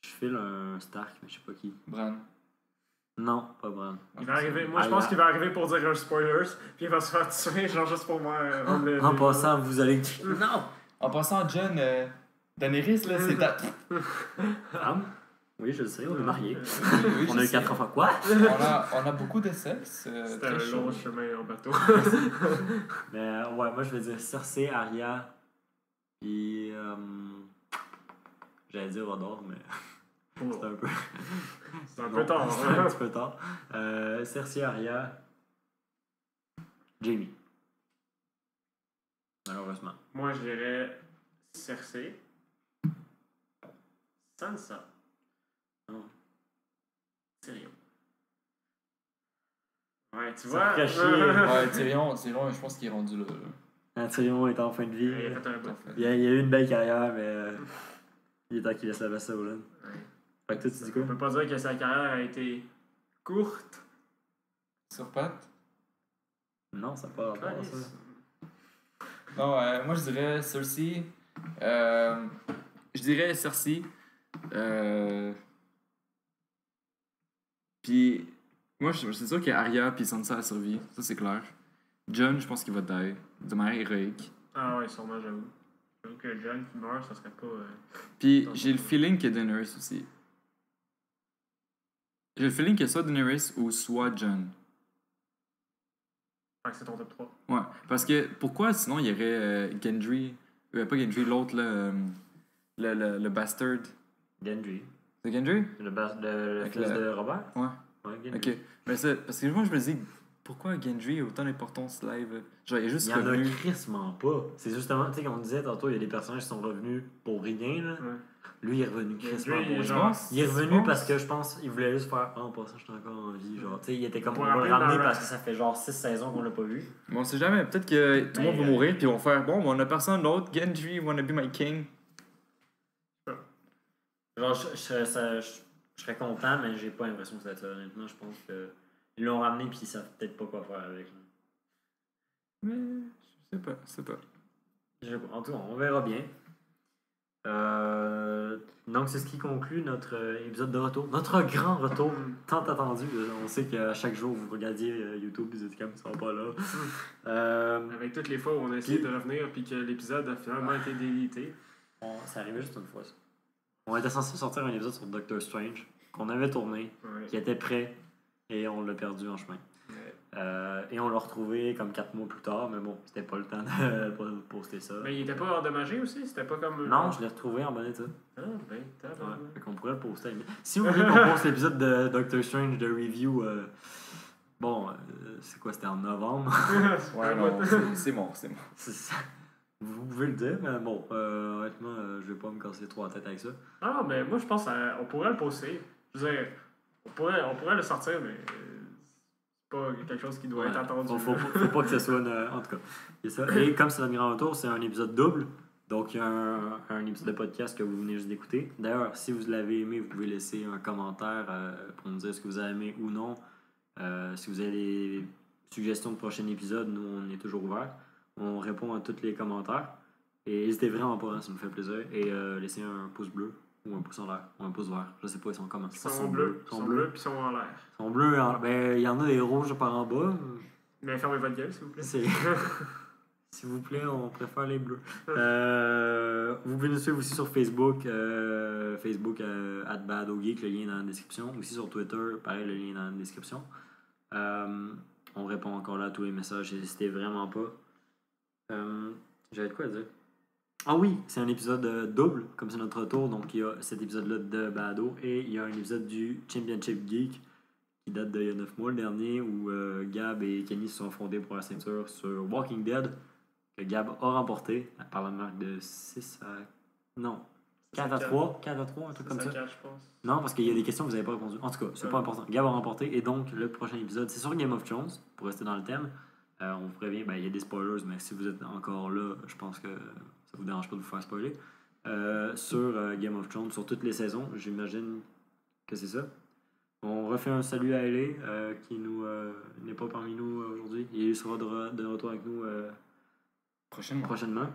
Speaker 1: Je file un Stark, mais je sais pas qui.
Speaker 3: Bran.
Speaker 1: Non, pas Bran.
Speaker 2: Il va arriver, moi, je pense qu'il va arriver pour dire un spoilers, puis il va se faire tuer, genre juste pour moi.
Speaker 1: En passant, vous allez. Non!
Speaker 3: En passant, John, Daenerys, là, c'est ta...
Speaker 1: Femme? Oui, je le sais, on est mariés.
Speaker 3: Oui,
Speaker 1: On a eu
Speaker 3: je
Speaker 1: 4
Speaker 3: sais.
Speaker 1: enfants. Quoi?
Speaker 3: On a beaucoup de sexe.
Speaker 2: C'était
Speaker 3: très
Speaker 2: un
Speaker 3: chaud.
Speaker 2: long chemin en bateau.
Speaker 1: Mais ouais, moi je vais dire Cersei, Arya, puis. J'allais dire Hodor, mais c'est un peu.
Speaker 2: C'est un
Speaker 1: Non,
Speaker 2: peu tard.
Speaker 1: C'est un petit peu tard. Cersei, Arya, Jaime. Malheureusement.
Speaker 2: Moi, je dirais Cersei. Sansa.
Speaker 1: Non.
Speaker 2: Tyrion. Ouais, tu
Speaker 1: Ça
Speaker 2: vois.
Speaker 1: ferait chier.
Speaker 3: Ouais, Tyrion, je pense qu'il est rendu là.
Speaker 1: Tyrion est en fin de vie.
Speaker 2: Il a fait un bout.
Speaker 1: Il a eu une belle carrière, mais il est temps qu'il laisse la vaisselle au laine.
Speaker 2: Ouais.
Speaker 1: Fait que toi, tu dis quoi?
Speaker 2: On peut pas dire que sa carrière a été courte.
Speaker 3: Sur patte?
Speaker 1: Non, ça part rapport à ça.
Speaker 3: Non, moi je dirais Cersei. Je dirais Cersei. Puis, moi c'est sûr qu'Arya puis Sansa a survécu, ça c'est clair. Jon, je pense qu'il va die de manière héroïque.
Speaker 2: Ah ouais, sûrement, j'avoue. J'avoue que John qui meurt, ça serait pas.
Speaker 3: Puis j'ai le feeling que Daenerys aussi. J'ai le feeling que soit Daenerys ou soit Jon.
Speaker 2: Fait que c'est ton top 3.
Speaker 3: Ouais, parce que pourquoi sinon il y aurait Gendry, pas Gendry, l'autre là, le bastard.
Speaker 1: Gendry.
Speaker 3: C'est Gendry?
Speaker 1: Le
Speaker 3: Avec
Speaker 1: fils
Speaker 3: la-
Speaker 1: de Robert?
Speaker 3: Ouais.
Speaker 1: Ouais, Gendry.
Speaker 3: Ok. Mais ça, parce que moi je me dis, pourquoi Gendry a autant d'importance live? Genre il est juste
Speaker 1: Il y en a
Speaker 3: revenu.
Speaker 1: crissement pas. C'est justement, tu sais, comme on disait tantôt, il y a des personnages qui sont revenus pour rien, là.
Speaker 2: Ouais.
Speaker 1: Lui, il est revenu crissement
Speaker 2: Gendry,
Speaker 1: pour
Speaker 2: genre,
Speaker 1: rien. Il est
Speaker 3: Tu
Speaker 1: revenu
Speaker 3: penses?
Speaker 1: parce que je pense qu'il voulait juste faire en passant, je suis encore en vie. Genre, tu sais, il était comme
Speaker 2: Pour
Speaker 1: on va le
Speaker 2: rappeler
Speaker 1: ramener
Speaker 2: dans
Speaker 1: parce que ça fait genre 6 saisons qu'on l'a pas vu.
Speaker 3: Mais on sait jamais, peut-être que tout le monde va
Speaker 1: Mais,
Speaker 3: mourir puis ils vont faire bon, on a personne d'autre, Gendry wanna be my king.
Speaker 1: Genre, je serais content, mais j'ai pas l'impression que ça va être ça. Honnêtement, je pense que ils l'ont ramené puis ils savent peut-être pas quoi faire avec. Là.
Speaker 3: Mais je sais pas.
Speaker 1: En tout cas, on verra bien. Donc, c'est ce qui conclut notre épisode de retour. Notre grand retour, tant attendu. On sait qu'à chaque jour, vous regardiez YouTube, vous étiez comme, ils sont pas là.
Speaker 2: Avec toutes les fois où on a essayé de revenir puis que l'épisode a finalement été délité.
Speaker 1: Ça arrivait juste une fois, ça. On était censé sortir un épisode sur Doctor Strange, qu'on avait tourné,
Speaker 2: Ouais.
Speaker 1: qui était prêt, et on l'a perdu en chemin.
Speaker 2: Ouais.
Speaker 1: Et on l'a retrouvé comme 4 mois plus tard, mais bon, c'était pas le temps de poster ça.
Speaker 2: Mais il était pas endommagé aussi? C'était pas comme.
Speaker 1: Non, je l'ai retrouvé en bon état.
Speaker 2: Ah, ben, tabarnak.
Speaker 1: Ouais, fait qu'on pourrait le poster. Si vous voulez qu'on poste l'épisode de Doctor Strange de review, c'est quoi, c'était en novembre?
Speaker 3: Ouais, non, c'est mort.
Speaker 1: C'est ça. Vous pouvez le dire, mais bon, honnêtement, je vais pas me casser trop la tête avec ça.
Speaker 2: Ah, mais moi, je pense qu'on pourrait le poster. Je veux dire, on pourrait le sortir, mais c'est pas quelque chose qui doit être attendu.
Speaker 1: Faut pas que ce soit en tout cas. C'est ça. Et comme c'est notre grand retour, c'est un épisode double. Donc, il y a un épisode de podcast que vous venez juste d'écouter. D'ailleurs, si vous l'avez aimé, vous pouvez laisser un commentaire pour nous dire ce que vous avez aimé ou non. Si vous avez des suggestions de prochains épisodes, nous, on est toujours ouverts. On répond à tous les commentaires. Et n'hésitez vraiment pas, ça nous fait plaisir. Et laissez un pouce bleu ou un pouce en l'air ou un pouce vert. Je sais pas, ils sont comment.
Speaker 2: Ils sont bleus. Ils sont bleus puis ils sont en l'air.
Speaker 1: Ils sont bleus. Ben, il y en a des rouges par en bas.
Speaker 2: Mais fermez votre gueule, s'il vous plaît.
Speaker 1: S'il vous plaît, on préfère les bleus. Vous pouvez nous suivre aussi sur Facebook. Facebook @badogeek, le lien est dans la description. Aussi sur Twitter, pareil, le lien est dans la description. On répond encore là à tous les messages, n'hésitez vraiment pas. J'avais de quoi dire. Ah oui, c'est un épisode double, comme c'est notre retour. Donc il y a cet épisode-là de Bado et il y a un épisode du Championship Geek qui date d'il y a 9 mois, le dernier, où Gab et Kenny se sont affrontés pour la ceinture sur Walking Dead, que Gab a remporté par la marque de 6 Non. 4 à 3, 4 à 3, un truc comme ça.
Speaker 2: 4, je pense.
Speaker 1: Non, parce qu'il y a des questions que vous n'avez pas répondu. En tout cas, c'est pas important. Gab a remporté. Et donc, le prochain épisode, c'est sur Game of Thrones, pour rester dans le thème. On vous prévient, il y a des spoilers, mais si vous êtes encore là, je pense que ça vous dérange pas de vous faire spoiler. Sur Game of Thrones, sur toutes les saisons, j'imagine que c'est ça. On refait un salut à Ellie, qui n'est pas parmi nous aujourd'hui. Il sera de retour avec nous prochainement.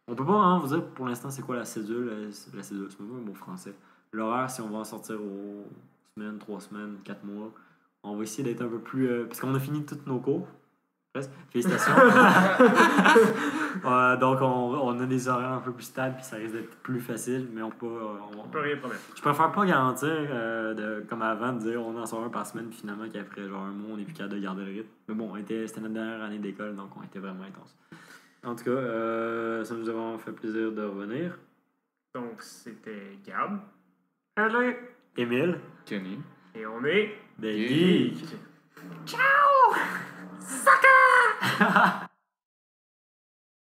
Speaker 1: On peut pas vous dire pour l'instant c'est quoi la cédule. La cédule, c'est pas un mot français. L'horaire, si on va en sortir aux semaines, 3 semaines, 4 mois. On va essayer d'être un peu plus. Parce qu'on a fini tous nos cours. Presque. Félicitations. Donc on a des horaires un peu plus stables puis ça risque d'être plus facile, mais on peut
Speaker 2: rien promettre.
Speaker 1: Je préfère pas garantir comme avant de dire on en sort un par semaine puis finalement qu'après genre un mois on est plus capable de garder le rythme. Mais bon, c'était notre dernière année d'école donc on était vraiment intense. En tout cas, ça nous a vraiment fait plaisir de revenir.
Speaker 2: Donc c'était Gab,
Speaker 1: Allez, Émile,
Speaker 3: Kenny.
Speaker 2: et on est
Speaker 1: des
Speaker 3: Geeks.
Speaker 1: geeks. Ciao! Sucker!